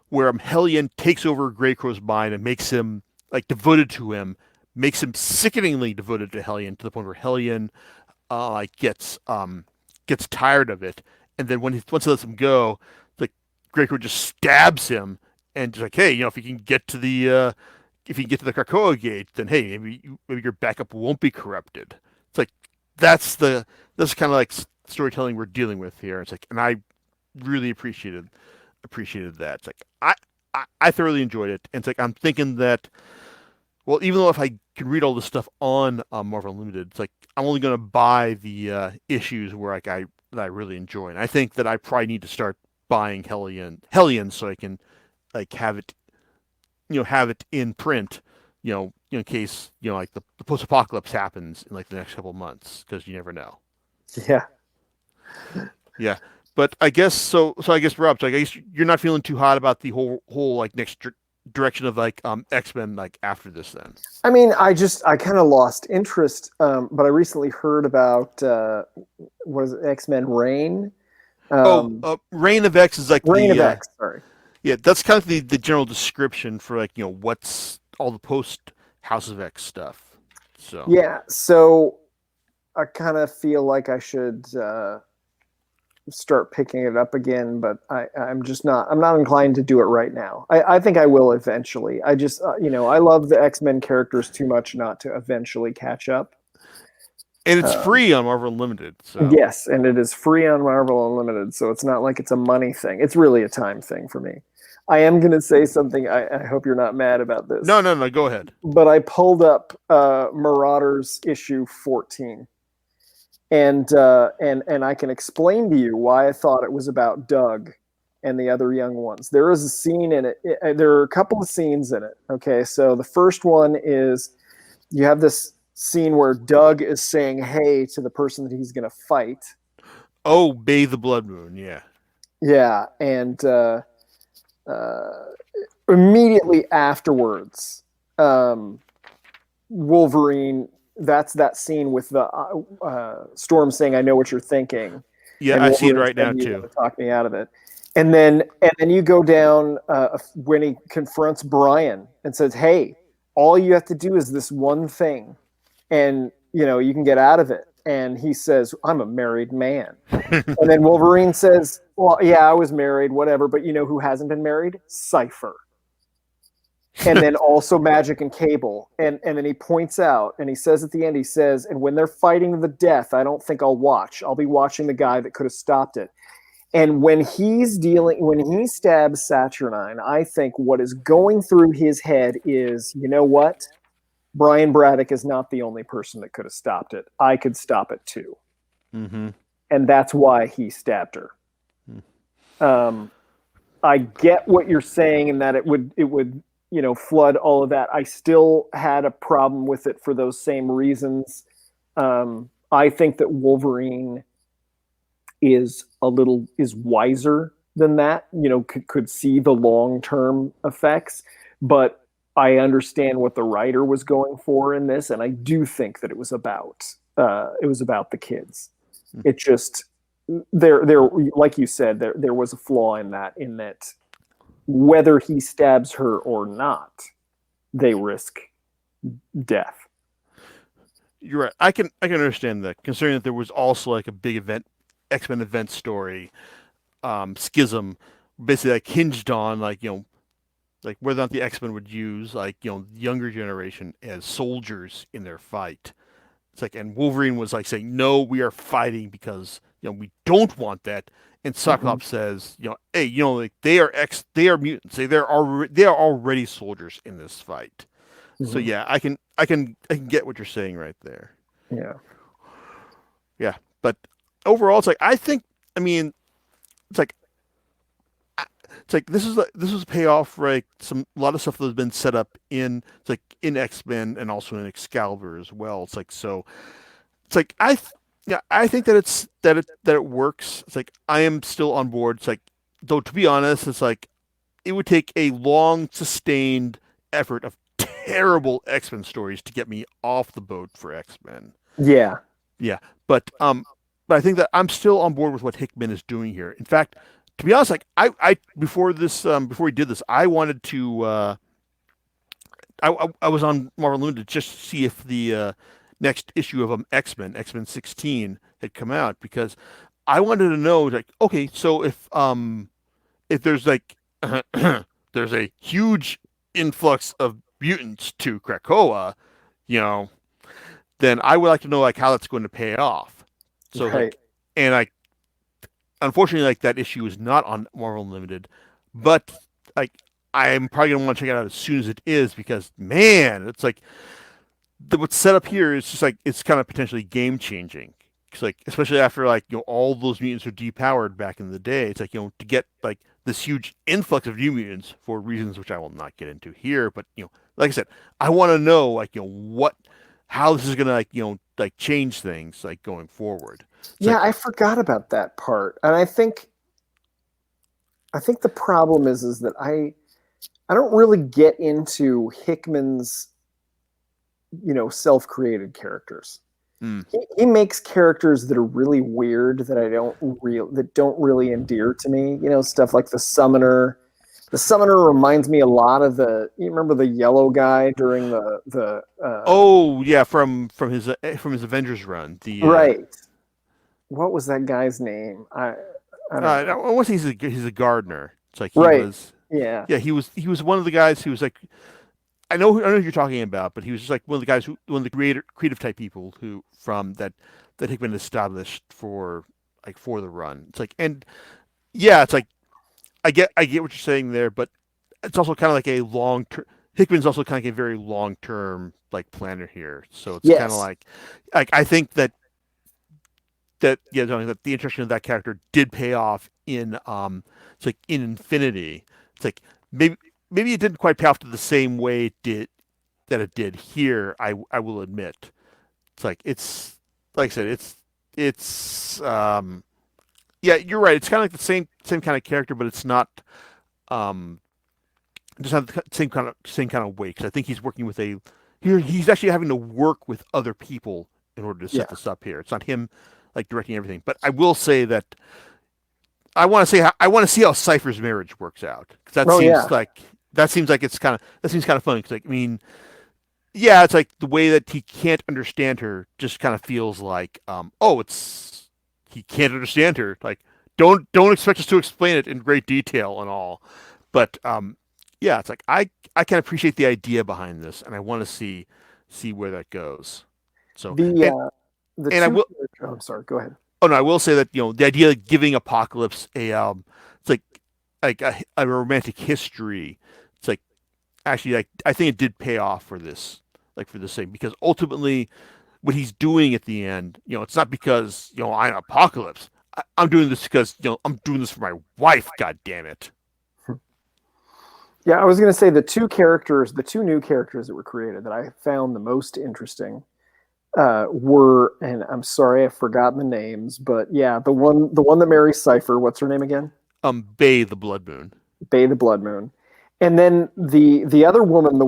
where Hellion takes over Greycrow's mind and makes him like devoted to him, makes him sickeningly devoted to Hellion to the point where Hellion like gets tired of it, and then once he lets him go, like Greycrow just stabs him and just like, hey, if you can get to the Krakoa gate, then hey, maybe your backup won't be corrupted. It's like that's kind of like storytelling we're dealing with here. It's like, and I really appreciated that. It's like I thoroughly enjoyed it. And it's like I'm thinking that, well, even though if I can read all this stuff on Marvel Unlimited, it's like I'm only going to buy the issues where like that I really enjoy. And I think that I probably need to start buying Hellion so I can like have it in print, in case like the post apocalypse happens in like the next couple of months, because you never know. Yeah. Yeah, but I guess so. So I guess Rob, so I guess you're not feeling too hot about the whole like next direction of like X-Men like after this then. I mean, I kind of lost interest, but I recently heard about what is it, X-Men Reign? Reign of X is like Reign of X. Sorry. Yeah, that's kind of the general description for like what's all the post House of X stuff. So yeah, so I kind of feel like I should start picking it up again, but I'm not inclined to do it right now. I think I will eventually. I just I love the X-Men characters too much not to eventually catch up. And it's free on Marvel Unlimited. So yes, and it is free on Marvel Unlimited, so it's not like it's a money thing. It's really a time thing for me. I am going to say something. I hope you're not mad about this. No, go ahead. But I pulled up Marauders issue 14. And I can explain to you why I thought it was about Doug and the other young ones. There is a scene in it. There are a couple of scenes in it. Okay, so the first one is you have this scene where Doug is saying hey to the person that he's going to fight. Oh, Bathe the Blood Moon, yeah. Yeah, and immediately afterwards, Wolverine... That's that scene with the Storm saying, "I know what you're thinking." Yeah, I see it right now too. Talk me out of it. And then you go down when he confronts Brian and says, "Hey, all you have to do is this one thing, and you can get out of it." And he says, "I'm a married man." And then Wolverine says, "Well, yeah, I was married, whatever, but you know who hasn't been married? Cypher." And then also Magic and Cable. And then he points out, and he says at the end, he says, "And when they're fighting to the death, I don't think I'll watch. I'll be watching the guy that could have stopped it." And when he stabs Saturnine, I think what is going through his head is, you know what? Brian Braddock is not the only person that could have stopped it. I could stop it too. Mm-hmm. And that's why he stabbed her. I get what you're saying, in that it would flood all of that. I still had a problem with it for those same reasons. I think that Wolverine is wiser than that, could see the long-term effects. But I understand what the writer was going for in this, and I do think that it was about the kids. It just there like you said, there was a flaw in that whether he stabs her or not, they risk death. You're right. I can understand that, considering that there was also like a big event, X-Men event story, schism, basically like hinged on like like whether or not the X-Men would use like the younger generation as soldiers in their fight. It's like, and Wolverine was like saying, "No, we are fighting because we don't want that." And Mm-hmm. Cyclops says, "Hey, like they are mutants. They are already soldiers in this fight." So Mm-hmm. yeah, I can get what you're saying right there. Yeah. Yeah, but overall, it's like I mean, it's like this was a payoff for like a lot of stuff that has been set up in in X-Men and also in Excalibur as well. It's like so it's like yeah, I think that that it works. It's like I am still on board. It's like, though, to be honest, it's like it would take a long sustained effort of terrible X-Men stories to get me off the boat for X-Men. Yeah. Yeah, but but I think that I'm still on board with what Hickman is doing here. In fact, to be honest, like I before this before we did this, I wanted to I was on Marvel Limited just to see if the next issue of X-Men 16 had come out, because I wanted to know, like, okay, so if there's like there's a huge influx of mutants to Krakoa, you know, then I would like to know like how that's going to pay off. So Right. like, and I unfortunately like that issue is not on Marvel Unlimited, but like I'm probably gonna want to check it out as soon as it is, because man, it's like what's set up here is just like it's kind of potentially game changing. Because like especially after like all those mutants are depowered back in the day, it's like to get like this huge influx of new mutants for reasons which I will not get into here. But like I said, I want to know like what how this is gonna like like change things like going forward. It's Yeah, like I forgot about that part. And I think the problem is that I don't really get into Hickman's, self-created characters. mm, He makes characters that are really weird that don't really endear to me. Stuff like the Summoner. The Summoner reminds me a lot of you remember the yellow guy during the oh yeah, from his Avengers run. The right. What was that guy's name? I don't know. I want to say he's a gardener. It's like he Right. was Yeah. yeah, he was one of the guys who was like I know who you're talking about, but he was just like one of the guys one of the creative type people who from that Hickman established for for the run. It's like, and yeah, it's like I get what you're saying there, but it's also kind of like a long term. Hickman's also kind of like a very long term like planner here, so it's kind of Yes. like I think yeah, that the introduction of that character did pay off in it's like in Infinity. It's like maybe it didn't quite pay off to the same way it did here. I will admit. It's like it's like I said, it's yeah, you're right. It's kind of like the same kind of character, but it's not um just have the same kind of way. Because I think he's working with he's actually having to work with other people in order to set Yeah. this up here. It's not him like directing everything. But I will say that I want to see how Cypher's marriage works out, because Oh yeah. that seems like that seems kind of funny. Because like I mean, yeah, it's like the way that he can't understand her just kind of feels like oh, it's he can't understand her. Like don't expect us to explain it in great detail and all. But yeah, it's like I can appreciate the idea behind this, and I want to see where that goes. So The the and I two. will Oh, I'm sorry. Go ahead. oh no, I will say that the idea of giving Apocalypse a it's like a romantic history. It's like actually like I think it did pay off for this for this thing, because ultimately what he's doing at the end, it's not because I'm Apocalypse. I'm doing this because I'm doing this for my wife. God damn it. Yeah, I was going to say the two new characters that were created that I found the most interesting were, and I'm sorry I've forgotten the names, but yeah, the one that marries Cypher. What's her name again? Bay the Blood Moon. Bay the Blood Moon, And then the other woman, the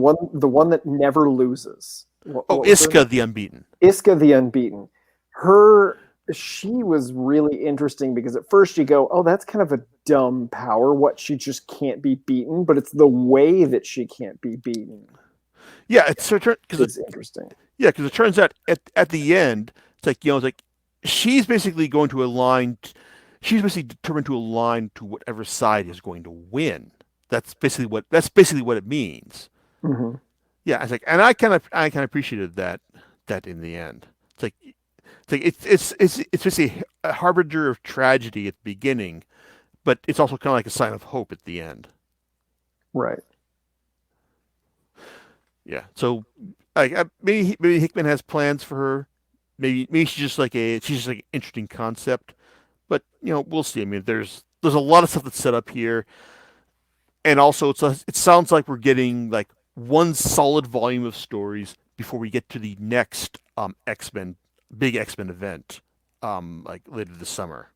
one that never loses. Oh, What was her Iska name? the Unbeaten. Iska the Unbeaten. Her she was really interesting because at first you go, oh, that's kind of a dumb power. What, she just can't be beaten, but it's the way that she can't be beaten Yeah, it's because is interesting. yeah, because it turns out at the end, it's like it's like she's basically going to align. She's basically determined to align to whatever side is going to win. That's basically what it means. Hmm. Yeah, it's like, and I kind of appreciated that in the end. It's just a harbinger of tragedy at the beginning, but it's also kind of like a sign of hope at the end. Right. Yeah. So, maybe Hickman has plans for her. Maybe she's just like an interesting concept. But we'll see. I mean, there's a lot of stuff that's set up here, and also it sounds like we're getting like one solid volume of stories before we get to the next X-Men big X-Men event, like later this summer.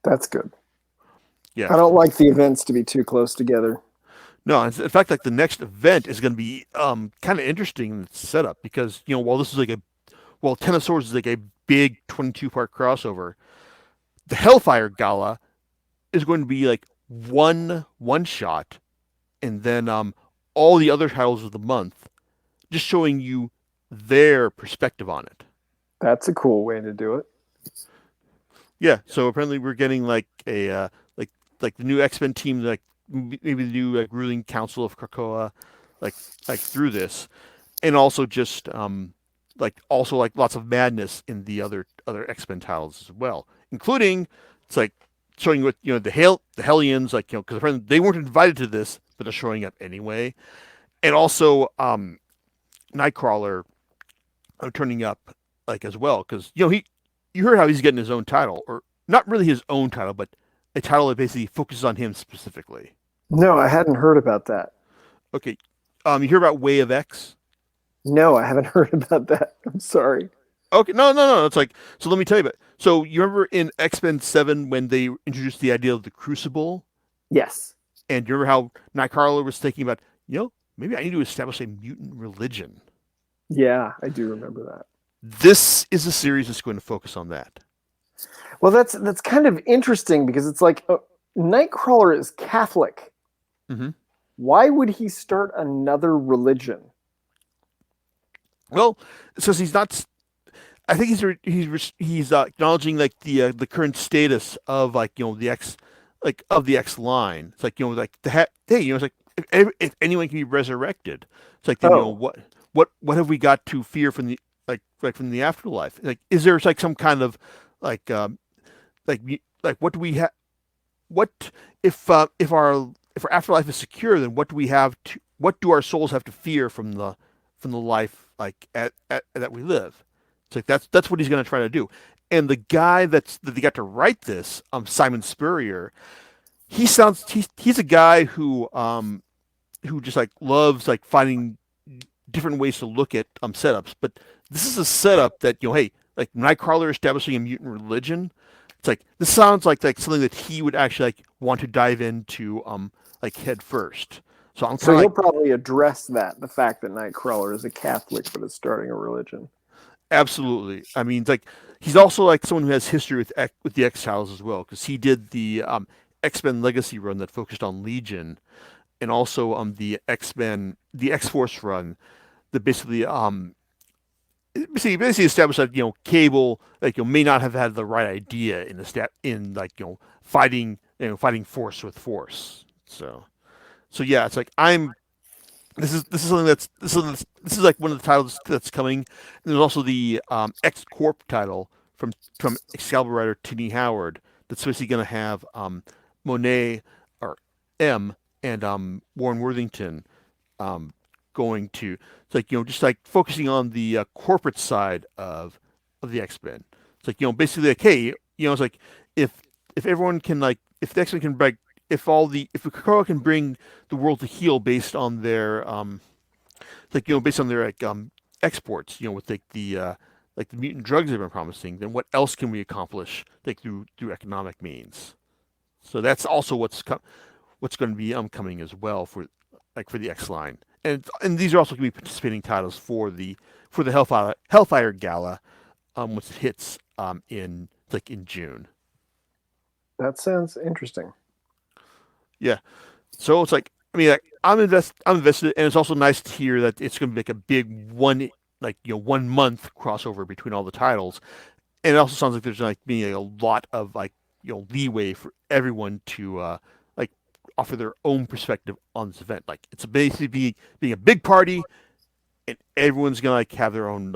That's good. Yeah. I don't like the events to be too close together. No, in fact, like the next event is going to be kind of interesting in its setup because while this is while Ten of Swords is like a big 22-part crossover, the Hellfire Gala is going to be like one shot, and then all the other titles of the month, just showing you their perspective on it. That's a cool way to do it. Yeah, so apparently we're getting like a like the new X-Men team, like maybe the new like ruling council of Krakoa, like through this, and also just like lots of madness in the other X-Men titles as well, including it's like showing what the Hellions, like because apparently they weren't invited to this, but they're showing up anyway, and also Nightcrawler turning up like as well because you heard how he's getting his own title, or not really his own title, but a title that basically focuses on him specifically. No, I hadn't heard about that. Okay, you hear about Way of X? No, I haven't heard about that. I'm sorry. Okay, no. It's like, so let me tell you about. So you remember in X-Men 7 when they introduced the idea of the Crucible, Yes. and you remember how Nightcrawler was thinking about, maybe I need to establish a mutant religion. Yeah, I do remember that. This is a series that's going to focus on that. Well, that's kind of interesting because it's like Nightcrawler is Catholic. Hmm. Why would he start another religion? Well, since he's not, I think he's acknowledging like the current status of like the X, like of the X line. It's like like hey, it's like if anyone can be resurrected, it's like then, Oh, what have we got to fear from the like from the afterlife? Like, is there like some kind of like like what do we have? What if our afterlife is secure? Then what do our souls have to fear from the life like at that we live? It's like that's what he's going to try to do. And the guy that they got to write this, Simon Spurrier, he's a guy who just like loves like finding different ways to look at setups. But this is a setup that hey, like Nightcrawler establishing a mutant religion. It's like this sounds like something that he would actually like want to dive into like head first. So I'm so kind of he'll like probably address the fact that Nightcrawler is a Catholic but is starting a religion. absolutely. I mean, it's like he's also like someone who has history with the X Files as well because he did the X-Men Legacy run that focused on Legion, and also the X Force run that basically established that Cable like may not have had the right idea in the in like fighting force with force. So yeah, it's like this is something this is like one of the titles that's coming. And there's also the X Corp title from Excalibur writer Tini Howard that's basically going to have Monet or M and Warren Worthington um, going to. It's like just like focusing on the corporate side of the X Men. It's like basically like hey it's like if everyone can like if the X Men can break if Krakoa can bring the world to heal based on their based on their like exports with like the mutant drugs they've been promising, then what else can we accomplish like through economic means? So that's also what's going to be coming as well for the X line, and these are also going to be participating titles for the Hellfire Gala, which hits in June. That sounds interesting. Yeah, so it's like I'm invested, and it's also nice to hear that it's going to be like a big 1 month crossover between all the titles, and it also sounds like there's like being a lot of leeway for everyone to like offer their own perspective on this event. Like it's basically being a big party, and everyone's gonna have their own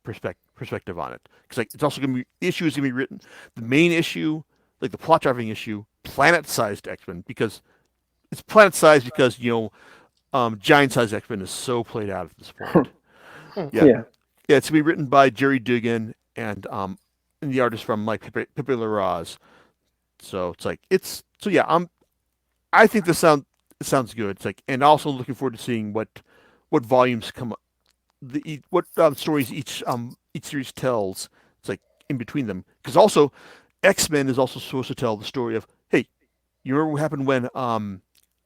perspective on it. Because it's also gonna be the issue is gonna be written. The main issue, like the plot driving issue, planet-sized X-Men, because it's planet-sized because giant-sized X-Men is so played out at this point. Yeah, Yeah. yeah, it's gonna be written by Jerry Dugan and the artist from Pepe Larraz. So I think it sounds good. It's like, and also looking forward to seeing what volumes come what stories each series tells. It's like in between them, because also X-Men is also supposed to tell the story of, hey, you remember what happened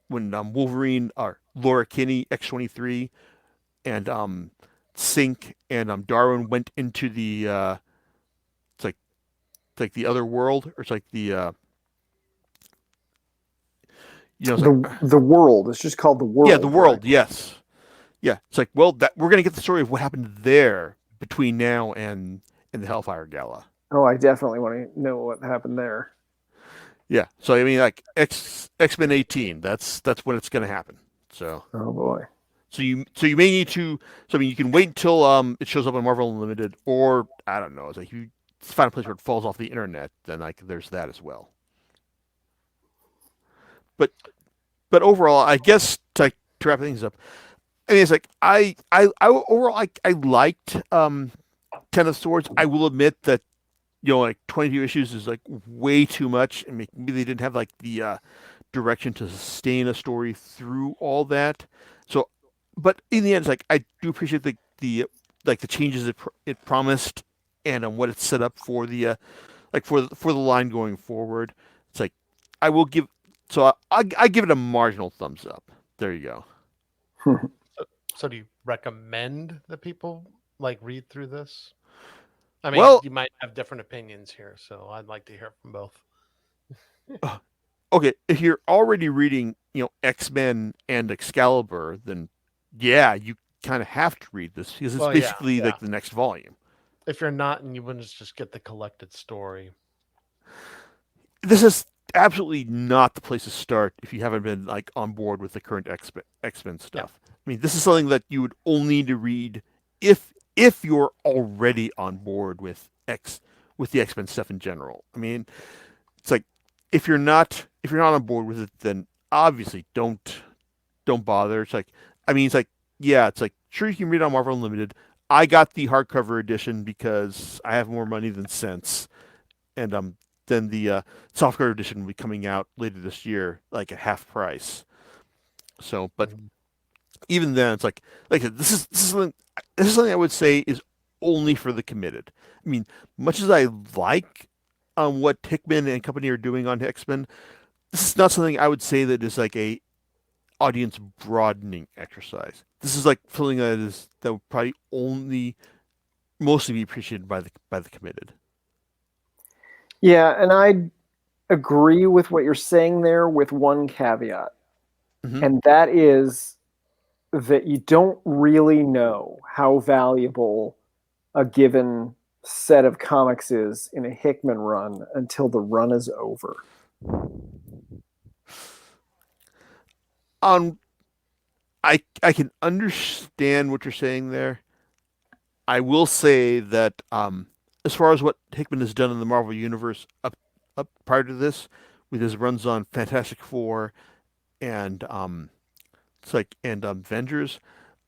when Wolverine or Laura Kinney X-23 and Synch and Darwin went into the it's like the other world, or it's like the it's The world. It's just called the world. yeah, the world. Right? Yes, yeah. It's like, well, that we're gonna get the story of what happened there between now and the Hellfire Gala. Oh, I definitely want to know what happened there. Yeah. So I mean, like X-Men 18. That's when it's gonna happen. So Oh boy. you may need to. So I mean, you can wait until it shows up on Marvel Unlimited, or I don't know. It's like you find a place where it falls off the internet. Then like there's that as well. But overall, I guess to wrap things up, I mean, it's like overall I liked Ten of Swords. I will admit that like 22 issues is like way too much, and maybe they didn't have like the direction to sustain a story through all that. So, but in the end, it's like I do appreciate the changes it promised, and what it's set up for the for the line going forward. It's like I will give I give it a marginal thumbs up. There you go. So do you recommend that people like read through this? I mean, Well, you might have different opinions here, so I'd like to hear from both. okay, if you're already reading, X-Men and Excalibur, then yeah, you kind of have to read this because it's Well, yeah, basically yeah. like the next volume. If you're not, and you wouldn't just get the collected story. This is absolutely not the place to start if you haven't been like on board with the current X-Men Yeah. stuff. I mean, this is something that you would only need to read if you're already on board with the X-Men stuff in general. I mean, it's like if you're not on board with it, then obviously don't bother. It's like, I mean, it's like, yeah, it's like, sure, you can read it on Marvel Unlimited. I got the hardcover edition because I have more money than sense, and then the softcover edition will be coming out later this year, like at half price. So, but Mhm. even then, it's like I said, this is something I would say is only for the committed. I mean, much as I like what Hickman and company are doing on X-Men, this is not something I would say that is like a audience broadening exercise. This is like something that would probably only mostly be appreciated by the committed. Yeah, and I agree with what you're saying there with one caveat, Hmm. and that is that you don't really know how valuable a given set of comics is in a Hickman run until the run is over. On I can understand what you're saying there. I will say that as far as what Hickman has done in the Marvel universe up prior to this, with his runs on Fantastic Four and Avengers,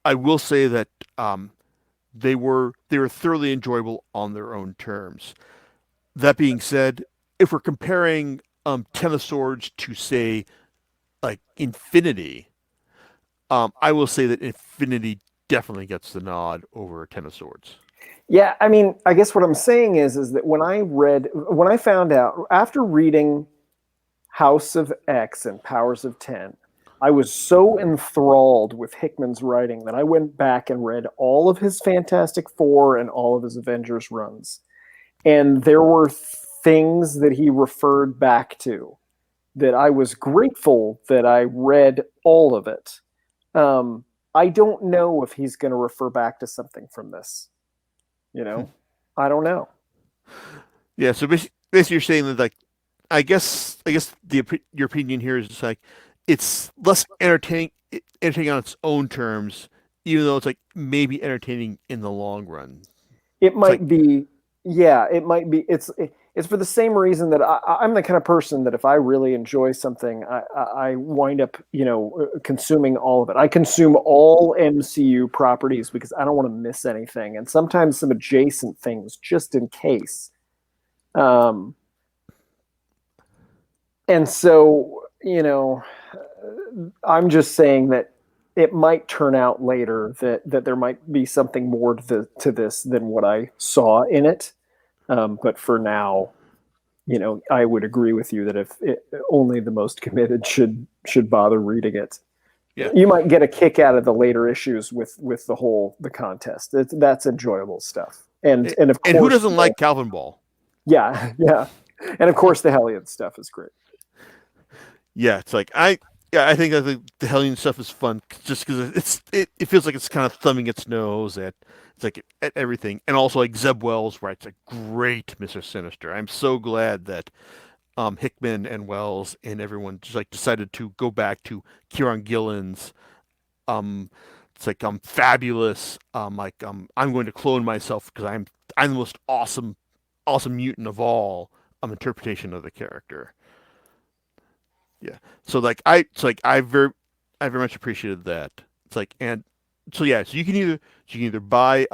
I will say that they were thoroughly enjoyable on their own terms. That being said, if we're comparing Ten of Swords to say like Infinity, I will say that Infinity definitely gets the nod over Ten of Swords. Yeah, I mean, I guess what I'm saying is that when I found out after reading House of X and Powers of 10, I was so enthralled with Hickman's writing that I went back and read all of his Fantastic Four and all of his Avengers runs. And there were things that he referred back to that I was grateful that I read all of it. I don't know if he's going to refer back to something from this. You know, I don't know. Yeah, so basically you're saying that like I guess your opinion here is just like it's less entertaining on its own terms, even though it's like maybe entertaining in the long run. It It's like might be, yeah, it might be. It's for the same reason that I'm the kind of person that if I really enjoy something, I wind up, consuming all of it. I consume all MCU properties because I don't want to miss anything, and sometimes some adjacent things just in case. Um, and so, I'm just saying that it might turn out later that there might be something more to this than what I saw in it. But for now, I would agree with you that if only the most committed should bother reading it. yeah, You might get a kick out of the later issues with the contest. That's enjoyable stuff. And of and who course, doesn't like Calvinball? yeah, yeah, and of course the Hellion stuff is great. Yeah, it's like I think the Hellion stuff is fun just because it feels like it's kind of thumbing its nose at it's like at everything, and also like Zeb Wells writes a great Mister Sinister. I'm so glad that Hickman and Wells and everyone just like decided to go back to Kieron Gillen's um it's like fabulous I'm going to clone myself because I'm the most awesome mutant of all interpretation of the character. Yeah. I very much appreciated that. It's like and so yeah, so you can either buy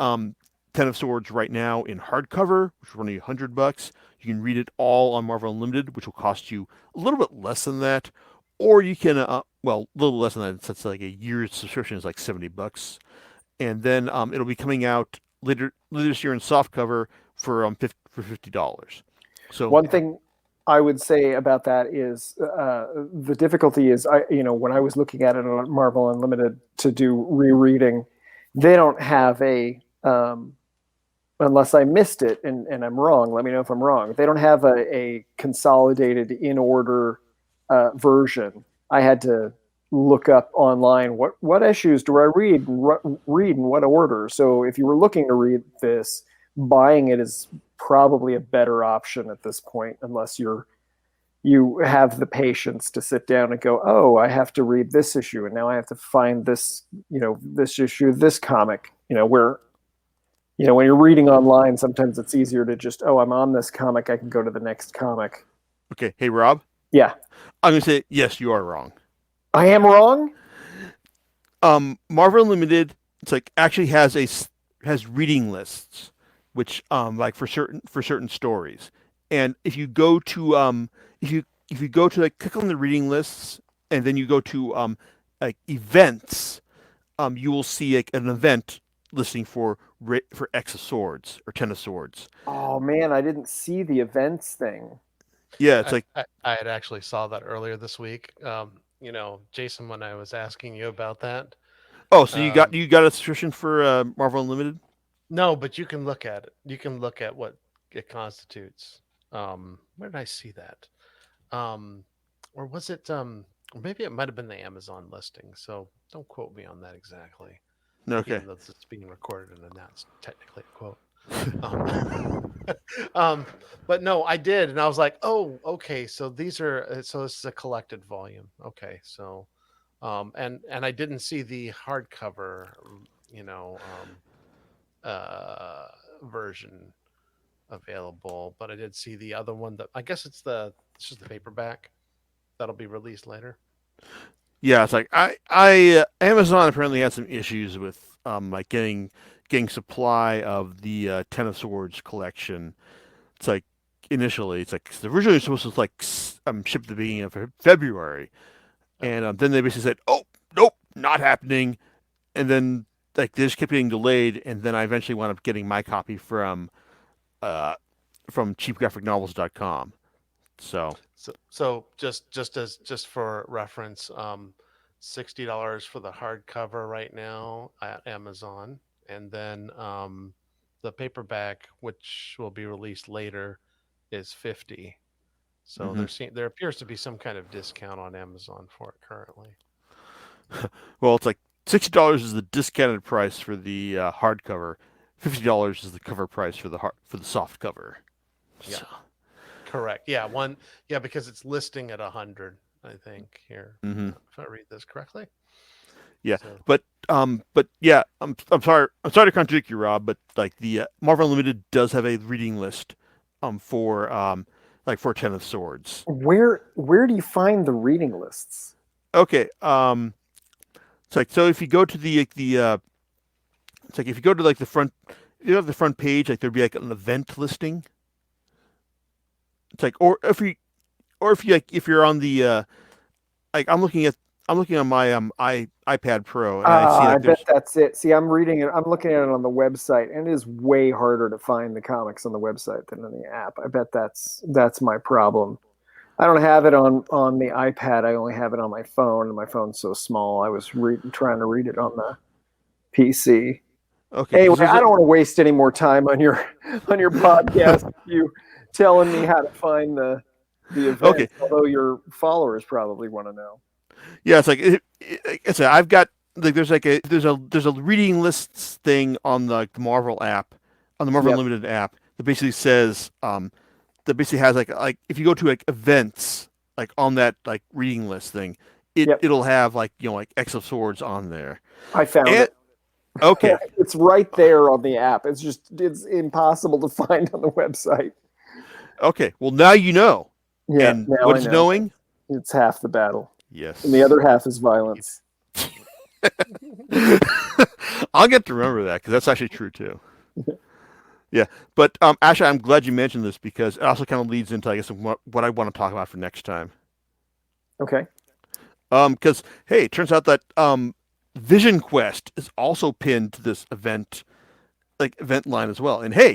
Ten of Swords right now in hardcover, which is only $100. You can read it all on Marvel Unlimited, which will cost you a little bit less than that, or you can well, a little less than that. Since like a year's subscription is like $70, and then it'll be coming out later this year in softcover for $50. So One thing I would say about that is the difficulty is when I was looking at it on Marvel Unlimited to do rereading, they don't have a unless I missed it and I'm wrong. Let me know if I'm wrong. They don't have a consolidated in order version. I had to look up online what issues do I read in what order. So if you were looking to read this, buying it is probably a better option at this point, unless you have the patience to sit down and go, oh, I have to read this issue, and now I have to find this, this issue, this comic, where, when you're reading online, sometimes it's easier to just, oh, I'm on this comic, I can go to the next comic. okay, hey Rob, Yeah, I'm gonna say yes, you are wrong. I am wrong. Marvel Unlimited, it's like actually has reading lists, which like for certain stories, and if you go to if you go to like click on the reading lists and then you go to like events, you will see like an event listing for X of Swords or Ten of Swords. Oh man, I didn't see the events thing. Yeah, it's like I had actually saw that earlier this week. Jason, when I was asking you about that, oh, so um, you got a subscription for Marvel Unlimited? no, but you can look at it. You can look at what it constitutes. Where did I see that? Or was it? Or maybe it might have been the Amazon listing. So don't quote me on that exactly, Okay. even though this is being recorded and that's technically a quote. Um, um, but no, I did, and I was like, oh, okay. So these are so this is a collected volume. Okay, so and I didn't see the hardcover, you know, version available, but I did see the other one that I guess this is the paperback that'll be released later. Yeah, it's like I Amazon apparently had some issues with like getting supply of the Ten of Swords collection. It's like initially it's like 'cause originally it was supposed to like ship at the beginning of February, Oh, and then they basically said, "Oh, nope, not happening." And then like they just kept getting delayed, and then I eventually wound up getting my copy uh from cheapgraphicnovels.com. So just for reference, $60 for the hardcover right now at Amazon, and then the paperback, which will be released later, is 50. So hmm there appears to be some kind of discount on Amazon for it currently. Well, it's like $60 is the discounted price for the hardcover. $50 is the cover price for the soft cover. Yeah, So, correct. Yeah, because it's listing at 100, I think here, hmm if I read this correctly. yeah, So but yeah, I'm sorry to contradict you, Rob, but like the Marvel Unlimited does have a reading list, for like for Ten of Swords. Where do you find the reading lists? Okay, it's like so if you go to it's like if you go to like the front, you have the front page, like there'd be like an event listing. It's like or if you like if you're on the like I'm looking on my iPad Pro and I see I like bet there's that's it. See, I'm reading it. I'm looking at it on the website, and it is way harder to find the comics on the website than on the app. I bet that's my problem. I don't have it on the iPad. I only have it on my phone, and my phone's so small. I was trying to read it on the PC. okay because Anyway, there's I a don't want to waste any more time on your podcast. You telling me how to find the okay. events, although your followers probably want to know. Yeah, it's like like I said, I've got like there's a reading lists thing on the Marvel app, on the Marvel Yep, Unlimited app that basically says that basically has like if you go to like events like on that like reading list thing, yep. it'll have like like X of Swords on there. I found And it. okay, It's right there on the app. It's impossible to find on the website. okay. Well, now you know. Yeah, And now what I is know. knowing? It's half the battle, and the Yes. other half is violence. I'll get to remember that because that's actually true too. Yeah, but actually, I'm glad you mentioned this because it also kind of leads into, I guess, what I want to talk about for next time. Okay. Because hey, it turns out that Vision Quest is also pinned to this event line as well. And hey,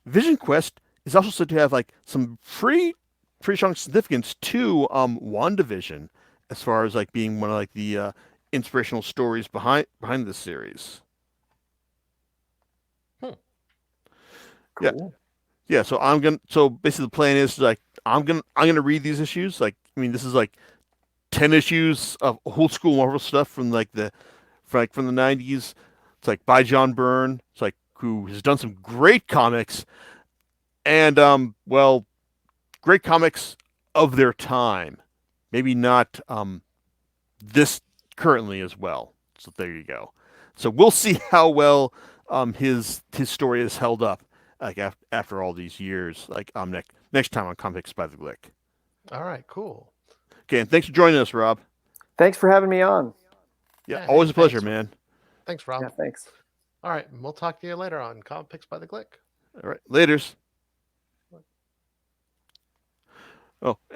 Vision Quest is also said to have like some pretty strong significance to WandaVision as far as like being one of like the inspirational stories behind this series. hmm, Yeah, Cool. yeah. So basically the plan is like I'm gonna read these issues. Like I mean, this is like 10 issues of old school Marvel stuff from the '90s. It's like by John Byrne. It's like who has done some great comics and well, great comics of their time. Maybe not this currently as well. So there you go. So we'll see how well his story is held up like after all these years. Like next time on Comics by the Glick. all right, cool. Okay, and thanks for joining us, Rob. Thanks for having me on. Yeah, Yeah, hey, always a pleasure, man. thanks, Rob. Yeah, thanks. All right, and we'll talk to you later on Comic Picks by the Glick. All right, laters. Oh,